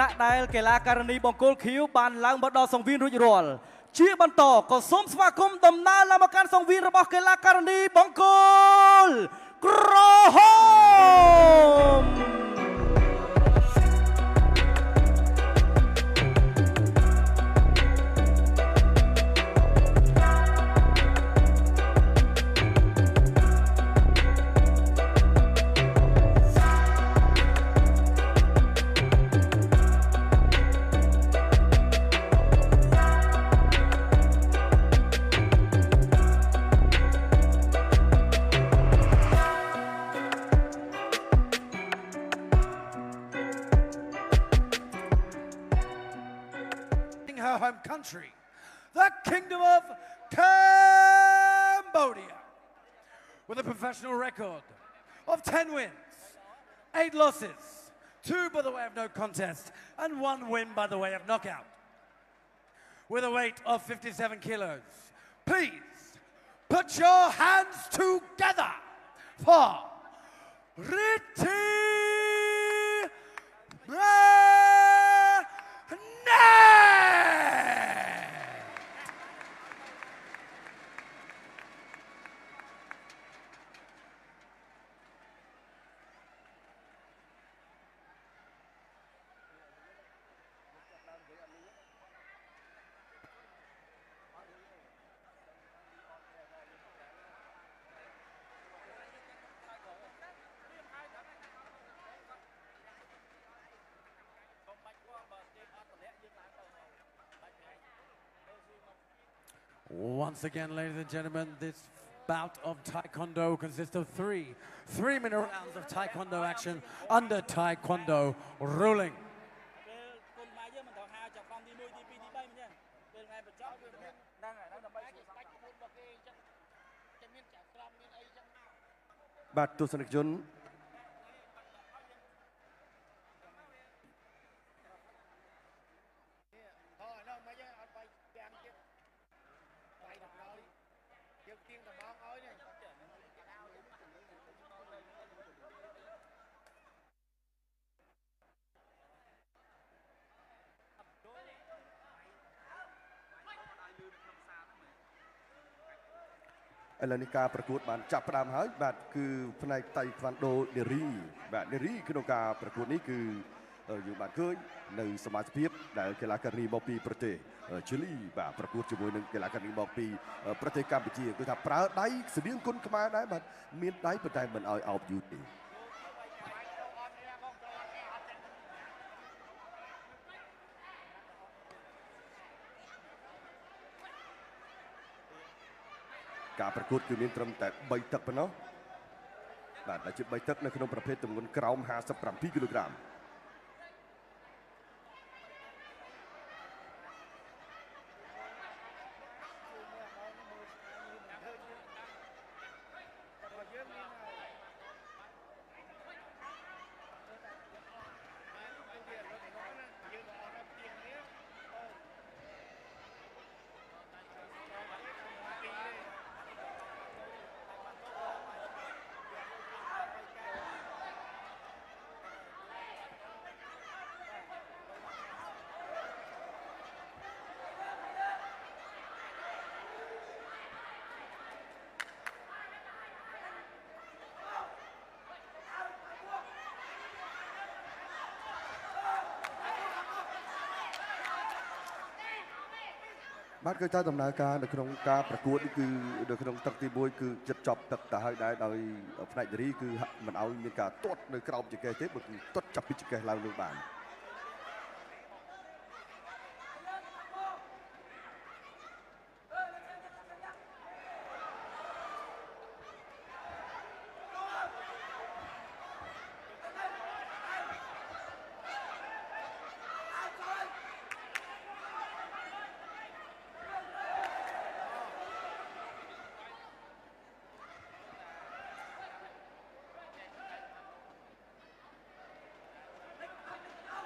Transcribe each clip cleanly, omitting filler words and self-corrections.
ណៈដែលកីឡាករនីបង្គោលខៀវបានឡើងមកដល់សង្វៀនរួចរាល់ជាបន្តក៏សូមស្វាគមន៍ដំណើរឡើងមកកាន់សង្វៀនរបស់កីឡាករនីបង្គោលក្រហមher home country, the Kingdom of Cambodia, with a professional record of 10 wins, 8 losses, 2 by the way of no contest, and 1 win by the way of knockout. With a weight of 57 kilos, please put your hands together for Ritti Once again, ladies and gentlemen, this bout of Taekwondo consists of three-minute rounds of Taekwondo action under Taekwondo ruling. But to selection. Elanika ប្រកួតបានចាប់ផ្ដើមហើយបាទគឺផ្នែកតៃក្វាន់ដូនារីបាទនារីក្នុងការប្រកួតនេះគឺយើងបានឃើញនៅសមាជិកដែលកីឡាករនីមកពីប្រទេសជីលីបាទប្រកួតជាមួយនឹងកីឡាករនីមកពីប្រទេសកម្ពុជាគឺថាប្រើដៃស្តៀងគុណខ្មែរដែរបាទមានដៃប៉ុន្តែមិនឲ្យអោបយូរទេការប្រកួតគឺមានត្រឹមតែ3ទឹកប៉ុណ្ណោះបាទដែលជា3ទឹកនៅក្នុងប្រភេទទម្ងន់ក្រោម57គីឡូក្រាម បាទគឺថាដំណើរការនៅក្នុងការប្រកួតនេះគឺនៅក្នុងទឹកទី1គឺចិត្តចប់ទឹកទៅហើយដែរដោយផ្នែកនារីគឺមិនឲ្យមានការទាត់នៅក្រោមចង្កេះទេបើគឺទាត់ចាប់ពីចង្កេះឡើងលើបាន Elanika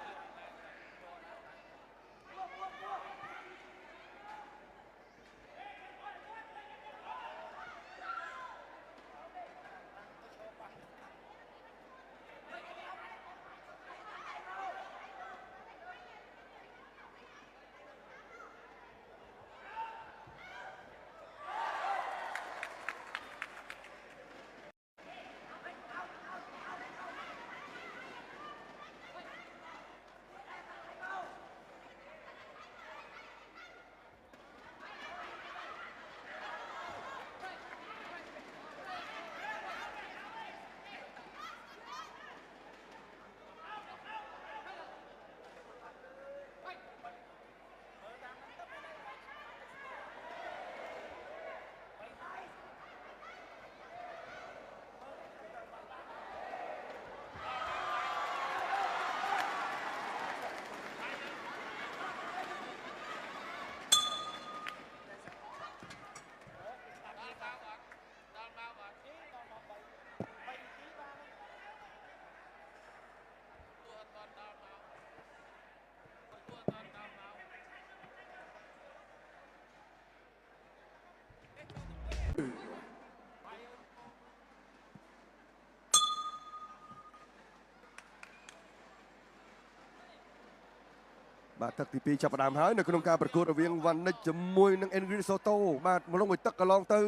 បាទទឹកទី2ចាប់ផ្ដើមហើយនៅក្នុងការប្រកួតរវាងវ៉ាន់និចជាមួយនឹង Ingrid Soto បាទម្លងមួយទឹកកន្លងទៅ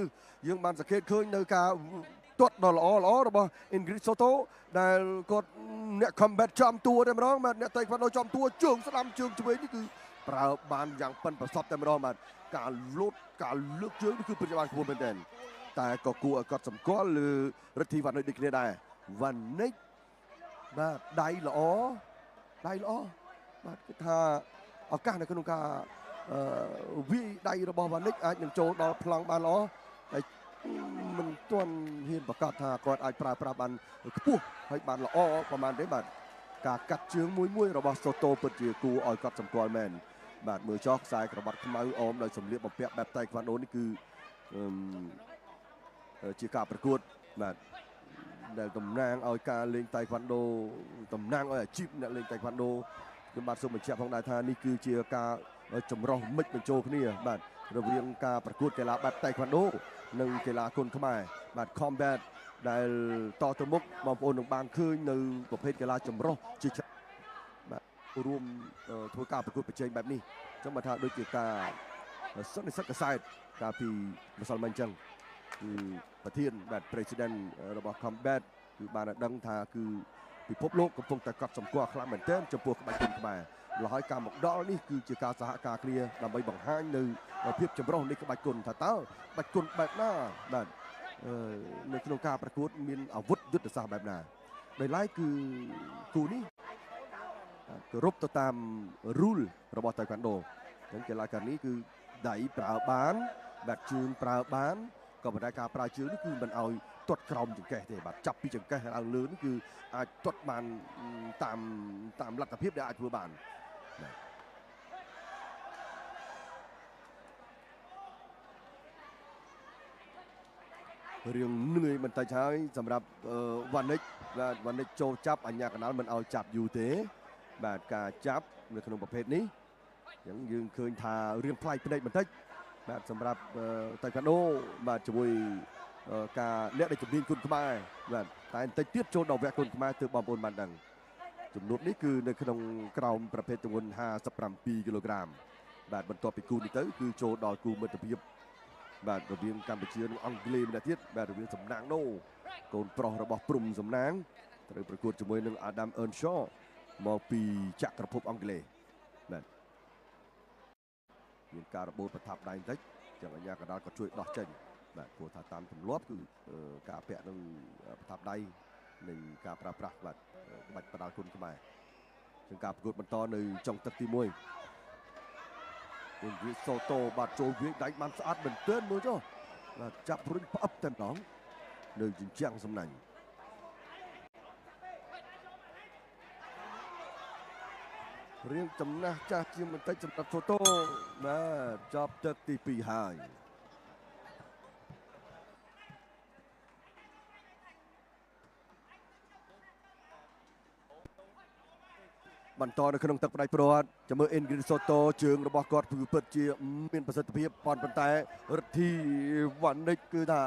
យើងបានសង្កេតឃើញនៅការទាត់ដ៏ល្អរបស់ Ingrid Soto ដែលគាត់អ្នក combat ចំតួតែម្ដងបាទអ្នកតៃក្វាន់ដូចំតួជើងស្ដាំជើងឆ្វេងនេះគឺប្រើបានយ៉ាងប៉ិនប្រសប់តែម្ដងបាទការលោតការលើកជើងនេះគឺពិតជាបានខ្ពស់មែនទែនតែក៏គួរឲ្យកត់សម្គាល់លើរិទ្ធីវ៉ាន់និចដូចគ្នាដែរវ៉ាន់និចបាទដៃល្អបាទគឺថាឱកាសនៅក្នុងការវាយដៃរបស់វ៉ានិចអាចនឹងចូលដល់ប្លង់បានល្អហើយមិនទាន់ហ៊ានប្រកាសថាគាត់អាចប្រើប្រាស់បានខ្ពស់ហើយបានល្អប្រហែលទេបាទការកាត់ជើងមួយរបស់សូតូពិតជាគួរឲ្យកត់សម្គាល់មែនបាទមើលចោះខ្សែក្រវ៉ាត់ខ្មៅអមដោយសម្លៀកបំពាក់បែបតៃក្វាន់ដូនេះគឺជាការប្រកួតបាទដែលតំណាងឲ្យការលេងតៃក្វាន់ដូតំណាងឲ្យអាជីពអ្នកលេងតៃក្វាន់ដូខ្ញុំបាទសូមបញ្ជាក់ផងដែរថានេះគឺជាការចម្រោះមិត្តបញ្ចូលគ្នាបាទរវាងការប្រកួតកីឡាបែបតៃក្វាន់ដូនិងកីឡាគុនខ្មែរបាទ combat ដែលតទៅមុខបងប្អូននឹងបានឃើញនៅប្រភេទកីឡាចម្រុះជាច្រើនបាទរួមធ្វើការប្រកួតប្រជែងបែបនេះចឹងបើថាដូចជាការសន្និសីទកសែតកាលពីម្សិលមិញចឹងគឺប្រធានបាទ president របស់ combat គឺបានដឹងថាគឺពិភពលោកកំពុងតែកត់សម្គាល់ខ្លាំងមែនទែនចំពោះក្បាច់គុនខ្មែរម្ល៉េះហើយការមកដល់នេះគឺជាការសហការគ្នាដើម្បីបង្ហាញនៅភាពចម្រុះនៃក្បាច់គុនថាតើក្បាច់គុនបែបណាបាទនៅក្នុងការប្រកួតមានអាវុធយុទ្ធសាស្ត្របែបណាដោយឡែកគឺគូនេះគោរពទៅតាម rule របស់តៃក្វាន់ដូអញ្ចឹងកីឡាការីនេះគឺដៃប្រើបានបាទជើងប្រើបានក៏ប៉ុន្តែការប្រើជើងនេះគឺមិនឲ្យទាត់ក្រោមចង្កេះទេបាទចាប់ពីចង្កេះឡើងលើនេះគឺអាចទាត់បានតាមលទ្ធភាពដែលអាចធ្វើបានរឿងនឿយបន្តិចហើយសម្រាប់វ៉ានិចបាទវ៉ានិចចូលចាប់អញ្ញាកណ្ដាលមិនឲ្យចាប់យូរទេបាទការចាប់នៅក្នុងប្រភេទនេះអញ្ចឹងយើងឃើញថារឿងប្លែកភ្នែកបន្តិចបាទសម្រាប់តៃក្វាន់ដូបាទជាមួយការអ្នកដែលជំនាញគុនខ្មែរបាទតែបន្តិចទៀតចូលដល់វគ្គគុនខ្មែរទើបបងប្អូនបានដឹងចំនួននេះគឺនៅក្នុងក្រោមប្រភេទទម្ងន់57គីឡូក្រាមបាទបន្ទាប់ពីគូនេះទៅគឺចូលដល់គូមិត្តភាពបាទរវាងកម្ពុជានិងអង់គ្លេសម្នាក់ទៀតបាទរវាងសំណាងណូកូនប្រុសរបស់ព្រំសំណាងត្រូវប្រកួតជាមួយនឹង Adam Earnshaw មកពីចក្រភពអង់គ្លេសបាទមានការរបូតប្រថាប់ដៃបន្តិចចឹងអាជ្ញាកណ្ដាលក៏ជួយដោះចេញបាទព្រោះថាតាមទម្លាប់គឺការពាក់នឹងប្រថាប់ដៃនិងការប្រើប្រាស់បាទក្បាច់បដាល់គុនខ្មែរចឹងការប្រកួតបន្តនៅចុងទឹកទី1Ingrid Soto បាទចូលវាយដៃបានស្អាតមែនទែនមើលចុះបាទចាប់រុញផ្អឹបតែម្ដងនៅជញ្ជាំងសំណាញ់រៀងចំណាស់ចាស់ជាងបន្តិចសម្រាប់ Soto បាទចាប់ទឹកទី2ហើយបន្តនៅក្នុងទឹកផ្ដាច់ព្រាត់ចាំមើល Ingrid Soto ជើងរបស់គាត់គឺពិតជាមានប្រសិទ្ធភាពប៉ុន្តែរិទ្ធីវ៉ានិចគឺថា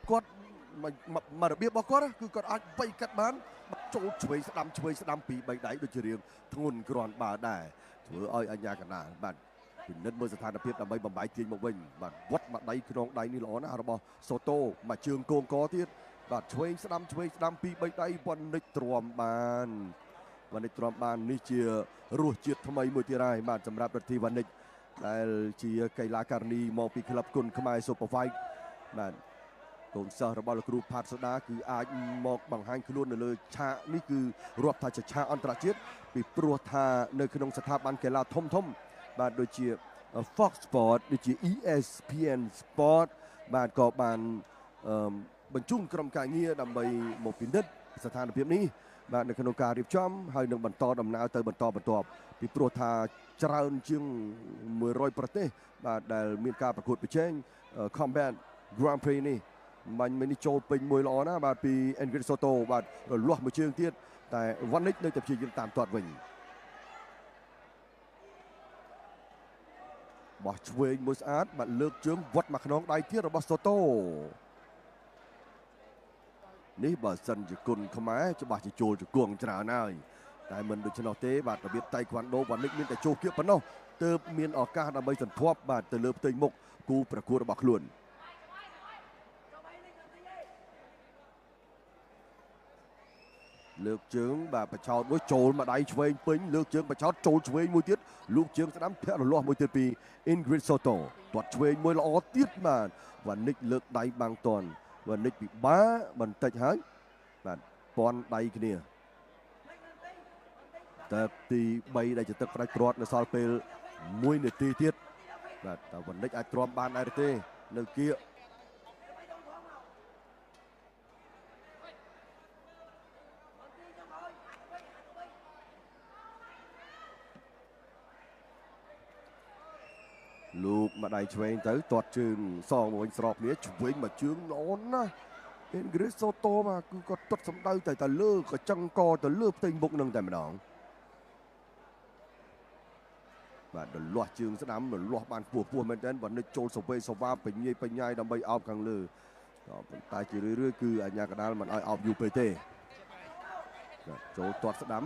គាត់មករបៀបរបស់គាត់គឺគាត់អាចបៃកាត់បានចូលឆ្វេងស្ដាំពី3ដៃដូចជារៀងធ្ងន់គ្រាន់បើដែរធ្វើឲ្យអាជ្ញាកណ្ដាលបាទពិនិត្យមើលស្ថានភាពដើម្បីបំបាយទាញមកវិញបាទវត្តមកដៃខ្នងដៃនេះល្អណាស់របស់ Soto មកជើងគងកទៀតបាទឆ្វេងស្ដាំពី3ដៃវ៉ានិចទ្រាំបានវ៉ានិចទ្រាំបាននេះជារសជាតិថ្មីមួយទៀតហើយបាទសម្រាប់រិទ្ធីវ៉ានិចដែលជាកីឡាការិនីមកពីក្លឹបគុនខ្មែរ Super Fight បាទកូនសិស្សរបស់លោកគ្រូផាត់សូដាគឺអាចមកបង្ហាញខ្លួននៅលើឆាកនេះគឺរាប់ថាជាឆាកអន្តរជាតិពីព្រោះថានៅក្នុងស្ថាប័នកីឡាធំបាទដូចជា Fox Sport ដូចជា ESPN Sport បាទក៏បានបញ្ជូនក្រុមការងារដើម្បីមកពិនិត្យស្ថានភាពនេះបាទនៅក្នុងការរៀបចំហើយនឹងបន្តដំណើរទៅបន្តបន្ទាប់ពីព្រោះថាច្រើនជាង100ប្រទេសបាទដែលមានការប្រកួតប្រជែង Combat Grand Prix នេះមិញនេះចូលពេញមួយល្អណាស់បាទពី Ingrid Soto បាទរលាស់មួយជើងទៀតតែវ៉ានិចនៅតែព្យាយាមតាមទាត់វិញបោះឆ្វេងមួយស្អាតបាទលើកជើងវត្តមកខ្នងដៃទៀតរបស់ Soto នេះបើសិនជាគុនខ្មែរច្បាស់ជាចូលជង្គង់ច្រើនហើយ តែមិនដូច្នោះទេបាទរបៀបតៃក្វាន់ដូវ៉ានិកមានតែចូលគៀបប៉ុណ្ណោះទើបមានឱកាសដើម្បីសន្ធាប់បាទទៅលើផ្ទៃមុខគូប្រកួតរបស់ខ្លួនលើកជើងបាទបឆោតមួយចូលមកដៃឆ្វេងពេញលើកជើងបឆោតចូលឆ្វេងមួយទៀតលោកជើងស្ដាំធាក់រលាស់មួយទៀតពី Ingrid Soto ទាត់ឆ្វេងមួយល្អទៀតបាទវ៉ានិកលើកដៃបាំងតាន់វ៉ានិកពិបាកបន្តិចហើយបាទពាន់ដៃគ្នាតែទី3ដែលជាទឹកផ្ដាច់ព្រាត់នៅសល់ពេល1នាទីទៀតបាទតើវ៉ានិកអាចទ្រាំបានដែរទេនៅគៀកលោកមកដៃឆ្វេងទៅទាត់ជើងសងមកវិញស្របគ្នាឆ្វេងមកជើងល្អណាស់ Ingrid Soto មកគឺគាត់ទាត់សម្ដៅតែលើកញ្ចឹងកទៅលើផ្ទៃមុខនឹងតែម្ដងបាទដលាស់ជើងស្ដាំដលាស់បានពោះមែនទែនបើនឹកចូលសវេសវ៉ាបញ្ញាយបញ្ញាយដើម្បីអោបខាងលើប៉ុន្តែជារឿយៗគឺអាញាកដាលមិនឲ្យអោបយូរពេកទេចូលទាត់ស្ដាំ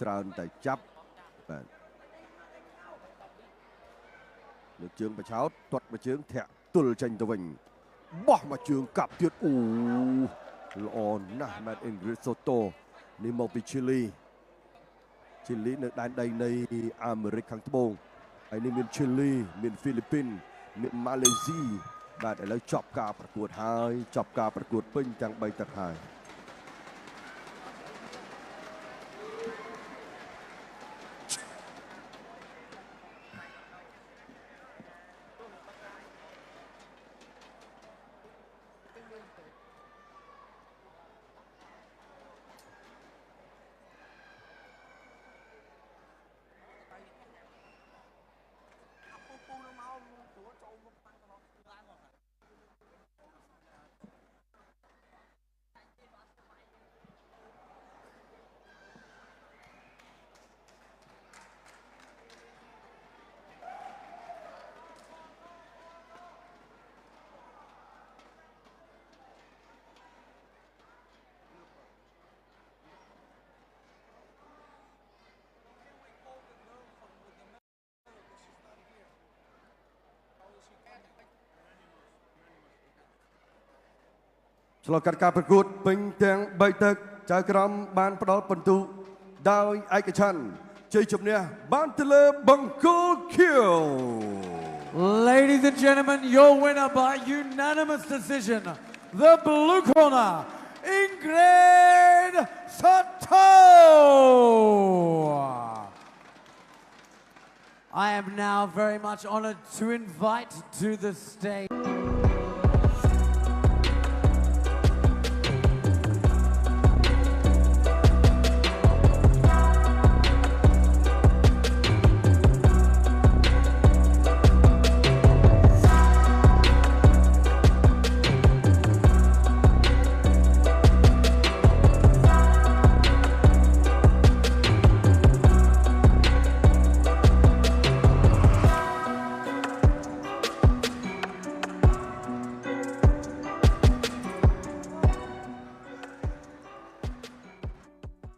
ច្រើនតែចាប់បាទលើកជើងបឆោតទាត់មួយជើងធាក់ទល់ចេញទៅវិញបោះមកជើងកាប់ទៀតអូល្អណាស់មែន Ingrid Soto នេះមកពី Chile នៅដែនដីនៃអាមេរិកខាងត្បូងហើយនេះមាន Chile មាន Philippines មាន Malaysia បាទឥឡូវចប់ការប្រកួតហើយចប់ការប្រកួតពេញទាំង3ទឹកហើយឆ្លងកាត់ការប្រកួតពេញទាំង3ទឹកចៅក្រមបានផ្ដល់ពិន្ទុដោយឯកច្ឆន្ទជ័យជំនះបានទៅលើបង្គោលខៀវ Ladies and gentlemen, your winner by unanimous decision, the blue corner, Ingrid Soto. I am now very much honored to invite to the stage.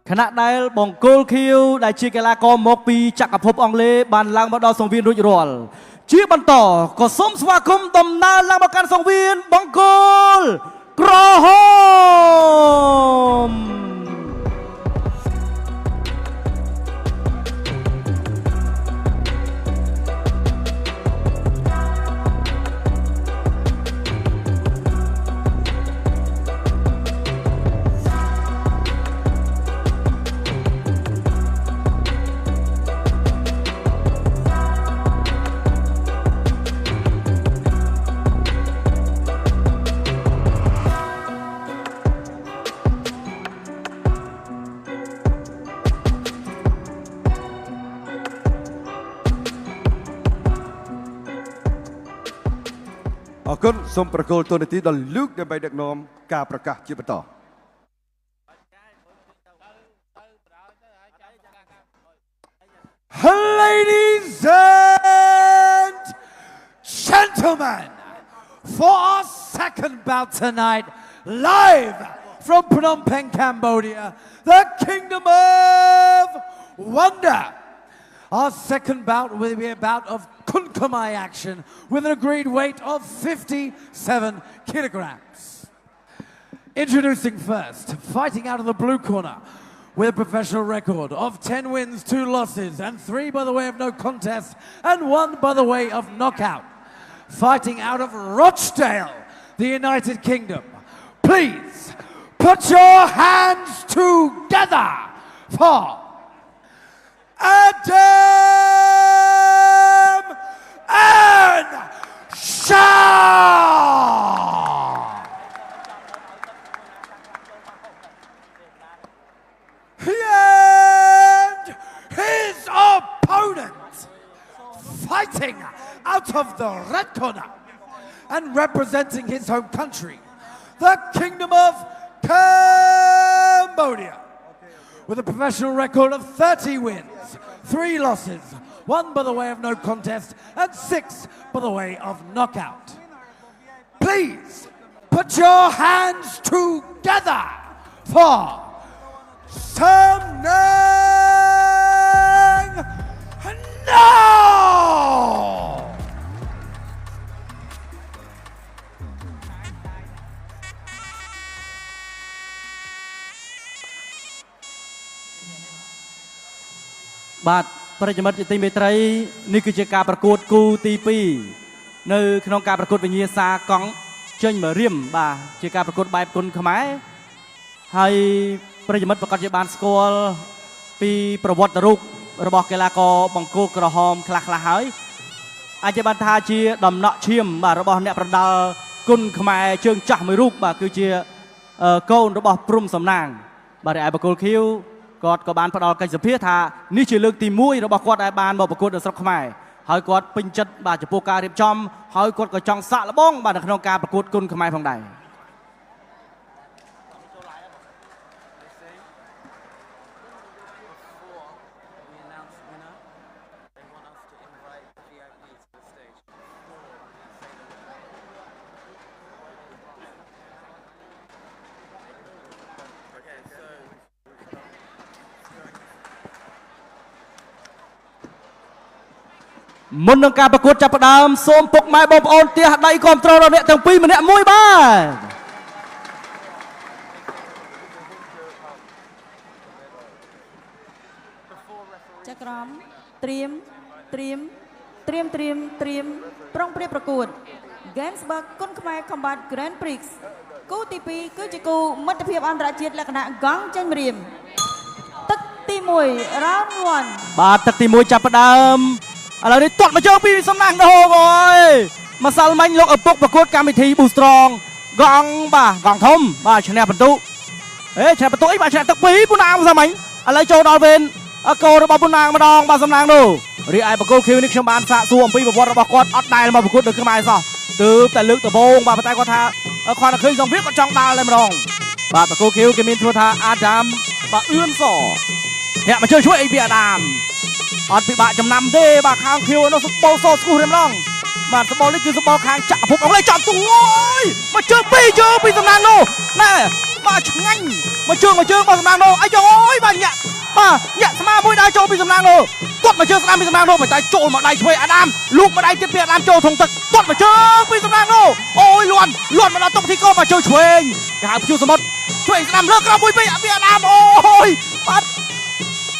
ខណៈដែលបង្គោលខៀវដែលជាកីឡាករមកពីចក្រភពអង់គ្លេសបានឡើងមកដល់សង្វៀនរួចរាល់ជាបន្តក៏សូមស្វាគមន៍ដំណើរឡើងមកកាន់សង្វៀនបង្គោលក្រហម អរគុណសូមប្រកល់ទូនាទីដល់លោកដើម្បីដឹកនាំការប្រកាសជាបន្ត Ladies and gentlemen, for our second bout tonight, live from Phnom Penh, Cambodia, the Kingdom of Wonder. Our second bout will be a bout of Kun Khmer action with an agreed weight of 57 kilograms. Introducing first, fighting out of the blue corner with a professional record of 10 wins, 2 losses, and 3 by the way of no contest, and 1 by the way of knockout. Fighting out of Rochdale, the United Kingdom. Please put your hands together for Adam and Shah! And his opponent, fighting out of the red corner and representing his home country, the Kingdom of Cambodia, with a professional record of 30 wins, 3 losses, 1 by the way of no contest, and 6 by the way of knockout. Please put your hands together for Sam Nang No!បាទប្រិយមិត្តជាទីមេត្រីនេះគឺជាការប្រកួតគូទី2នៅក្នុងការប្រកួតវិញ្ញាសាកង់ចេញមករៀមបាទជាការប្រកួតបែបគុនខ្មែរហើយប្រិយមិត្តប្រកាសជាបានស្គាល់ពីប្រវត្តិរូបរបស់កីឡាករបង្គោលក្រហមខ្លះៗហើយអាចបានថាជាដំណក់ឈាមបាទរបស់អ្នកប្រដាល់គុនខ្មែរជើងចាស់មួយរូបបាទគឺជាកូនរបស់ព្រំសំណាងបាទឯបកគលខៀវគាត់ក៏បានផ្ដល់កិច្ចសភាថានេះជាលើកទី1របស់គាត់ដែលបានមកប្រកួតនៅស្រុកខ្មែរហើយគាត់ពេញចិត្តបាទចំពោះការរៀបចំហើយគាត់ក៏ចង់សាកល្បងបាទនៅក្នុងការប្រកួតគុនខ្មែរផងដែរមុននឹងការប្រកួតចាប់ផ្ដើមសូមពុកម៉ែបងប្អូនទះដៃគាំទ្រដល់អ្នកទាំងពីរម្នាក់មួយបាទចក្រមត្រៀមប្រុងព្រៀបប្រកួត Gamesburg គុនខ្មែរ Combat Grand Prix គូទី2គឺជាគូមិត្តភាពអន្តរជាតិលក្ខណៈកង់ចេញម្រាមទឹកទី1 Round 1បាទទឹកទី1ចាប់ផ្ដើមឥឡូវនេះទាត់មកជើងពីសំណាងដូងអើយម្សិលមិញលោកឪពុកប្រកួតកម្មវិធី Boostrong កង់បាទកង់ធំបាទឈ្នះបន្ទុឈ្នះបន្ទុអីបាទឈ្នះទឹក2ពូណាងម្សិលមិញឥឡូវចូលដល់វេនកោរបស់ពូណាងម្ដងបាទសំណាងនោះរីឯបកគោខៀវនេះខ្ញុំបានសាកសួរអំពីប្រវត្តិរបស់គាត់អត់ដែលមកប្រកួតនៅខ្មែរសោះទើបតែលើកដំបូងបាទប៉ុន្តែគាត់ថាគាត់តែឃើញសង្វៀកគាត់ចង់ដាល់តែម្ដងបាទបកគោខៀវគេមានឈ្មោះថាអាដាមបាទអឿនសអ្នកមកជួយអីពីអាដាមអត់ពិបាកចំណាំទេបាទខាងខៀវនោះសបោសស្គូតែម្ដងបាទសបោនេះគឺសបោខាងចាក់ភពអងលេចាប់ទូអូយមកជើងពីសំណាងនោះណែបាទឆ្ងាញ់មកជើងបាទសំណាងនោះអាយអូយបាទញាក់ស្មាមួយដើរចូលពីសំណាងនោះទាត់មកជើងស្ដាំពីសំណាងនោះតែចូលមកដៃឆ្វេងអាដាមលូកមកដៃទៀតពីអាដាមចូលធុងទឹកទាត់មកជើងពីសំណាងនោះអូយលាន់មកដល់តុកទីកោមកជើងឆ្វេងគេហៅព្យុះសមុទ្រឆ្វេងស្ដាំលើក្រោមមួយពីអាដាមអូយបាទ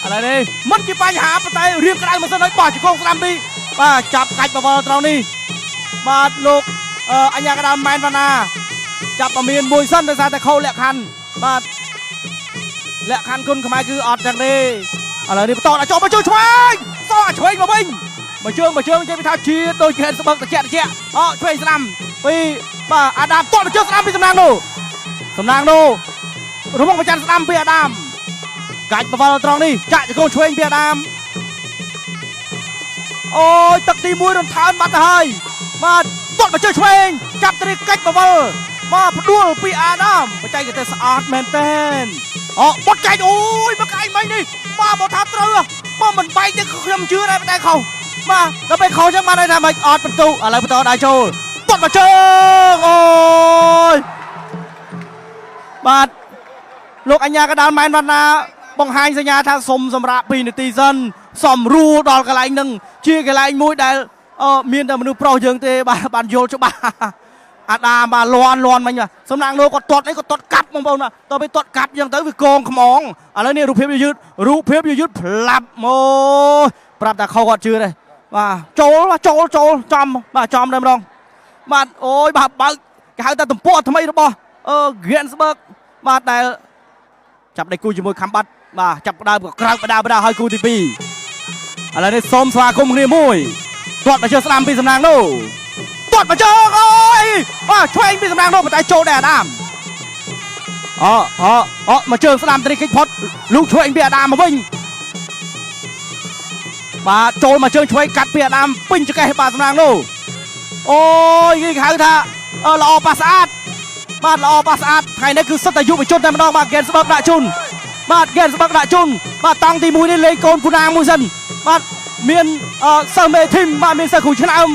ឥឡូវនេះមិនជាបញ្ហាប៉ុន្តែរៀងក្តៅមិនសិនហើយបោះជង្គង់ស្ដាំពីបាទចាប់កាច់បវលត្រង់នេះបាទលោកអញ្ញាកដាមម៉ែនវណ្ណាចាប់ឲ្យមានមួយសិនដោយសារតែខុសលក្ខខណ្ឌបាទលក្ខខណ្ឌគុណខ្មែរគឺអត់ចឹងទេឥឡូវនេះបន្តដល់ចូលមកជួយឆ្វេងសោះឆ្វេងមកវិញមកជើងនិយាយថាជាដូចគេស្បឹកតិចឆ្វេងស្ដាំពីបាទអាដាមទាត់មកជើងស្ដាំពីសំណាងនោះរំងប្រចាំស្ដាំពីអាដាមកាច់បវលត្រង់នេះចាក់ជង្គង់ឆ្វេងពីអាដាមអូយទឹកទី1រំថើនបាត់ទៅហើយបាទទាត់មកជើងឆ្វេងចាប់ត្រីកាច់បវលបាទផ្ដួលពីអាដាមបច្ចេកទេសស្អាតមែនទែនបត់ចែកអូយមកកាយមិញនេះបាទបើថាត្រូវបើមិនបែកទេខ្ញុំជឿដែរតែខុសបាទដល់ពេលខុសចឹងបានន័យថាមិនអត់បន្ទុឥឡូវបន្តដៃចូលទាត់មកជើងអូយបាទ លោកអញ្ញាកដាលម៉ែនវណ្ណាបង្ហាញសញ្ញាថាសុំសម្រាប់2នាទីសិនសំរួលដល់កន្លែងហ្នឹងជាកន្លែងមួយដែលមានតែមនុស្សប្រុសយើងទេបានយល់ច្បាស់អាដាមបាទលន់មិញសំណាងលោកគាត់ទាត់អីគាត់ទាត់កាប់បងប្អូនតទៅពេលទាត់កាប់យ៉ាងទៅវាកងខ្មងឥឡូវនេះរូបភាពយឺតផ្លាប់មកប្រាប់តែខុសគាត់ជឿទេបាទចូលចំបាទចំតែម្ដងបាទអូយបាទបើកគេហៅថាទំព័រថ្មីរបស់Gensberg បាទដែលចាប់ដៃគូជាមួយខំបាត់បាទចាប់ដើមក៏ក្រៅបដាឲ្យគូទី2ឥឡូវនេះសូមស្វាគមន៍គ្នាមួយទាត់មកជើងស្ដាំពីសំណាងនោះទាត់មកជើងអូយបាទឆ្វេងពីសំណាងនោះប៉ុន្តែចូលដែរអាដាមមកជើងស្ដាំត្រីកិច្ចផុតលូកឆ្វេងពីអាដាមមកវិញបាទចូលមកជើងឆ្វេងកាត់ពីអាដាមពេញចកេះបាទសំណាងនោះអូយគេហៅថាល្អប៉ះស្អាតបាទល្អប៉ះស្អាតថ្ងៃនេះគឺសិតតែយុវជនតែម្ដងបាទ Gensberg ដាក់ជូនបាទ Gensberg ដាក់ជូនបាទតង់ទី1នេះលេងកូនពូណាមួយសិនបាទមានសិស្សមេធីមបាទមានសិស្សគ្រូឆ្នើម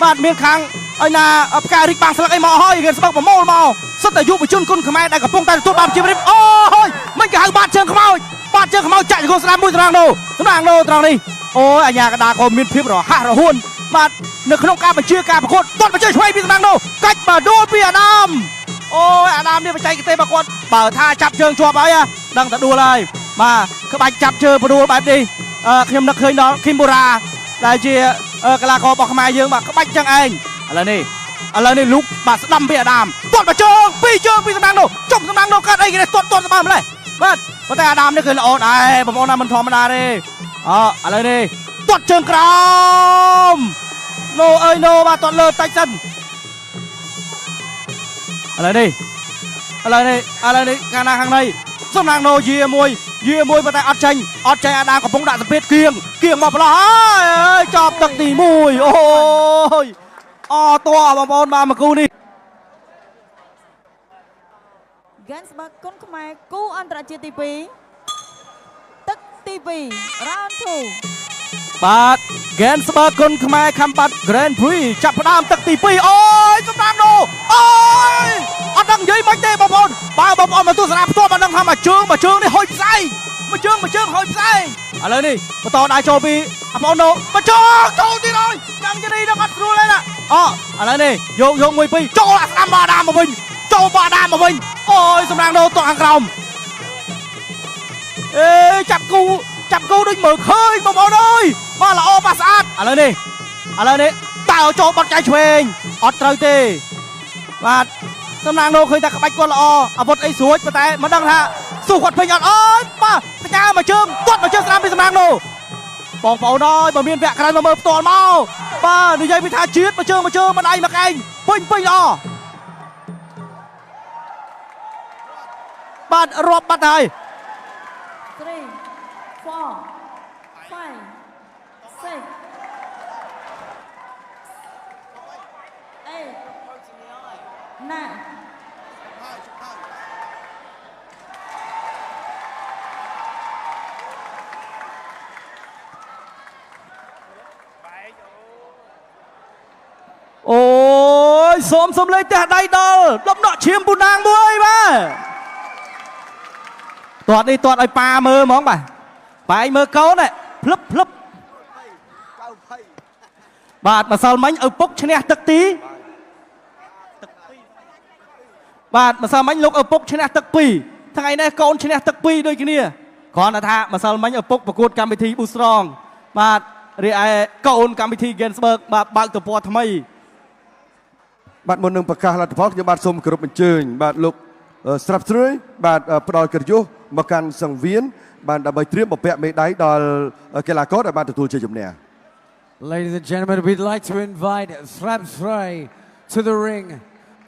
បាទមានខាងឲ្យណាផ្ការីកបាំងស្លឹកអីមកហើយ Gensberg ប្រមូលមកសិតតែយុវជនគុណខ្មែរដែលកំពុងតែទទួលបានជារៀបអូយមិនគេហៅបាត់ជើងខ្មោចចាក់ទៅស្ដាំមួយត្រង់នោះត្រង់នេះអូយអាញាកដាក៏មានភាពរហ័សរហួនបាទនៅក្នុងការបញ្ជាការប្រកួតទាត់បញ្ជាឆ្វេងពីស្ដាំនោះកាច់បាទដួលពីអាដាមអូយអាដាមនេះបច្ចេកទេសរបស់គាត់បើថាចាប់ជើងជាប់ហើយដឹងតែដួលហើយបាទក្បាច់ចាប់ជើងព្រោះបែបនេះខ្ញុំនឹកឃើញដល់ឃីមបូរ៉ាដែលជាកីឡាកររបស់ខ្មែរយើងបាទក្បាច់ចឹងឯងឥឡូវនេះលូកបាទស្ដាំពីអាដាមទាត់មកជើងពីសំណាងនោះចុំសំណាងនោះកាត់អីគេទាត់ស្បើម្លេះបាទប៉ុន្តែអាដាមនេះគឺល្អដែរបងប្អូនណាមិនធម្មតាទេឥឡូវនេះទាត់ជើងក្រោមណូបាទទាត់លើតិចសិនឥឡូវនេះខាងណាខាងនេះសំណាងណូយាមួយប៉ុន្តែអត់ចាញ់អាដាមកំពុងដាក់សម្ពាធគៀងមកប្រឡោះហើយចប់ទឹកទី1អូយតោះបងប្អូនបាទមកគូនេះ Gensberg គុណខ្មែរគូអន្តរជាតិទី2ទឹកទី2 round 2បាទ Gensberg គុណខ្មែរខំបាត់ Grand Prix ចាប់ផ្ដើមទឹកទី2អូយសំណាងណូអូយអត់ដឹងនិយាយមិនទេបងប្អូនបើបងប្អូនមកទស្សនាផ្ទាល់បានដឹងថាមួយជើងនេះហុយផ្សែងមួយជើងហុយផ្សែងឥឡូវនេះបន្តដៃចូលពីបងប្អូនណូមកចូលទៀតហើយចាំជិះនេះអត់ស្រួលទេណាឥឡូវនេះយក1 2ចូលអាស្ដាំបាដាមមកវិញអូយសំណាងណូតក់ខាងក្រោមអេចាប់គូដូចមើលឃើញបងប្អូនអើយបាទល្អប៉ះស្អាតឥឡូវនេះតើចូលបាត់ចៃឆ្វេងអត់ត្រូវទេបាទសំណាងណូឃើញតែក្បាច់គាត់ល្អអាវុធអីស្រួចប៉ុន្តែមិនដឹងថាសួរគាត់ពេញអត់អើយបាទបញ្ញាមកជើងទាត់មកជើងស្ដាំពីសំណាងណូបងប្អូនអើយបើមានវគ្គក្រោយមកមើលផ្ទាល់មកបាទនិយាយពីថាជាតិមកជើងមិនដៃមកឯងពេញល្អបាទរាប់បាត់ហើយ 3 4 5 6 8 9 អូយសូមសំលេងផ្ទះដៃដល់ដំណក់ឈាមពូណាងមួយបាទទាត់ឲ្យប៉ាមើលហ្មងបាទប៉ាឯងមើលកូនភ្លឹបបាទម្សិលមិញឪពុកឈ្នះទឹកទីបាទម្សិលមិញលោកឪពុកឈ្នះទឹក2ថ្ងៃនេះកូនឈ្នះទឹក2ដូចគ្នាគ្រាន់តែថាម្សិលមិញឪពុកប្រកួតកម្មវិធី Boost Strong បាទរីឯកូនកម្មវិធី Gensberg បាទបើកទំព័រថ្មីបាទមុននឹងប្រកាសលទ្ធផលខ្ញុំបាទសូមគោរពអញ្ជើញបាទលោកស្រាប់ស្រួយបាទផ្ដល់កិត្តិយសមកកាន់សង្វៀនបានដើម្បីត្រៀមបំពាក់មេដាយដល់កីឡាករដែលបានទទួលជ័យជំនះ Ladies and gentlemen, we'd like to invite Srab Sray to the ring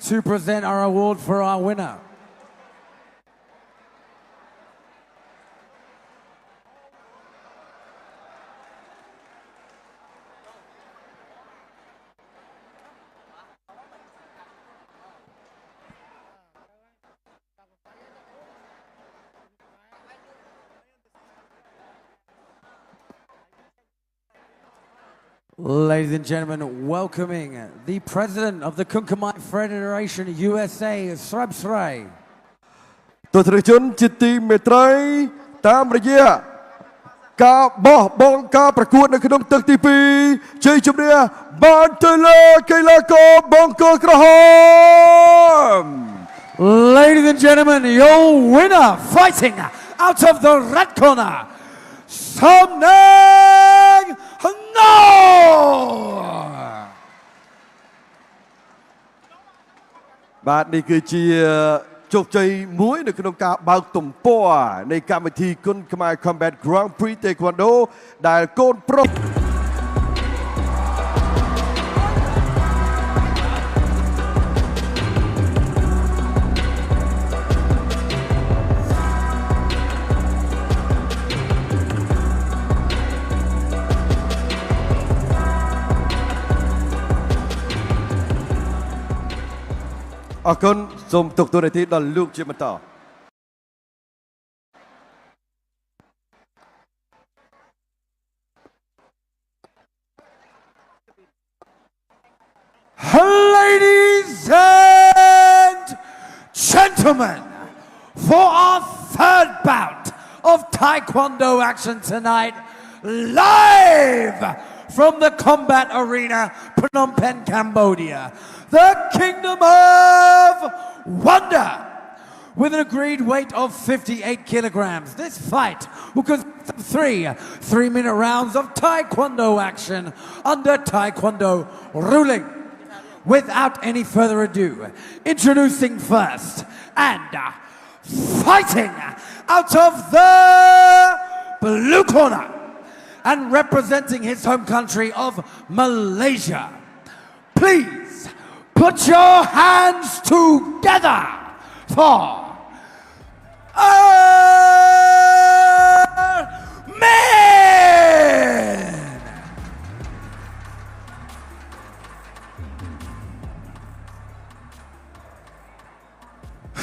to present our award for our winner. Ladies and gentlemen, welcoming the president of the Kunkamai Federation USA, Srab Sray. ទស្សនិកជនជាទីមេត្រីតាមរយៈការបោះបង់ការប្រកួតនៅក្នុងទឹកទី2ជ័យជំនះបានទៅលើកីឡាករបង្គោលក្រហម Ladies and gentlemen, your winner fighting out of the red corner, Somnang No! បាទនេះគឺជាជោគជ័យមួយនៅក្នុងការបើកទំព័រនៃកម្មវិធីគុនខ្មែរ Combat Grand Prix Taekwondo ដែលកូនប្រុស អរគុណសូមទុកទូរនីតិដល់លោកជាបន្ត Ladies and gentlemen, for our third bout of Taekwondo action tonight, live from the combat arena, Phnom Penh, Cambodia, the Kingdom of Wonder. With an agreed weight of 58 kilograms, this fight will consist of three 3-minute rounds of Taekwondo action under Taekwondo ruling. Without any further ado, introducing first and fighting out of the blue corner and representing his home country of Malaysia. Please put your hands together for Armin!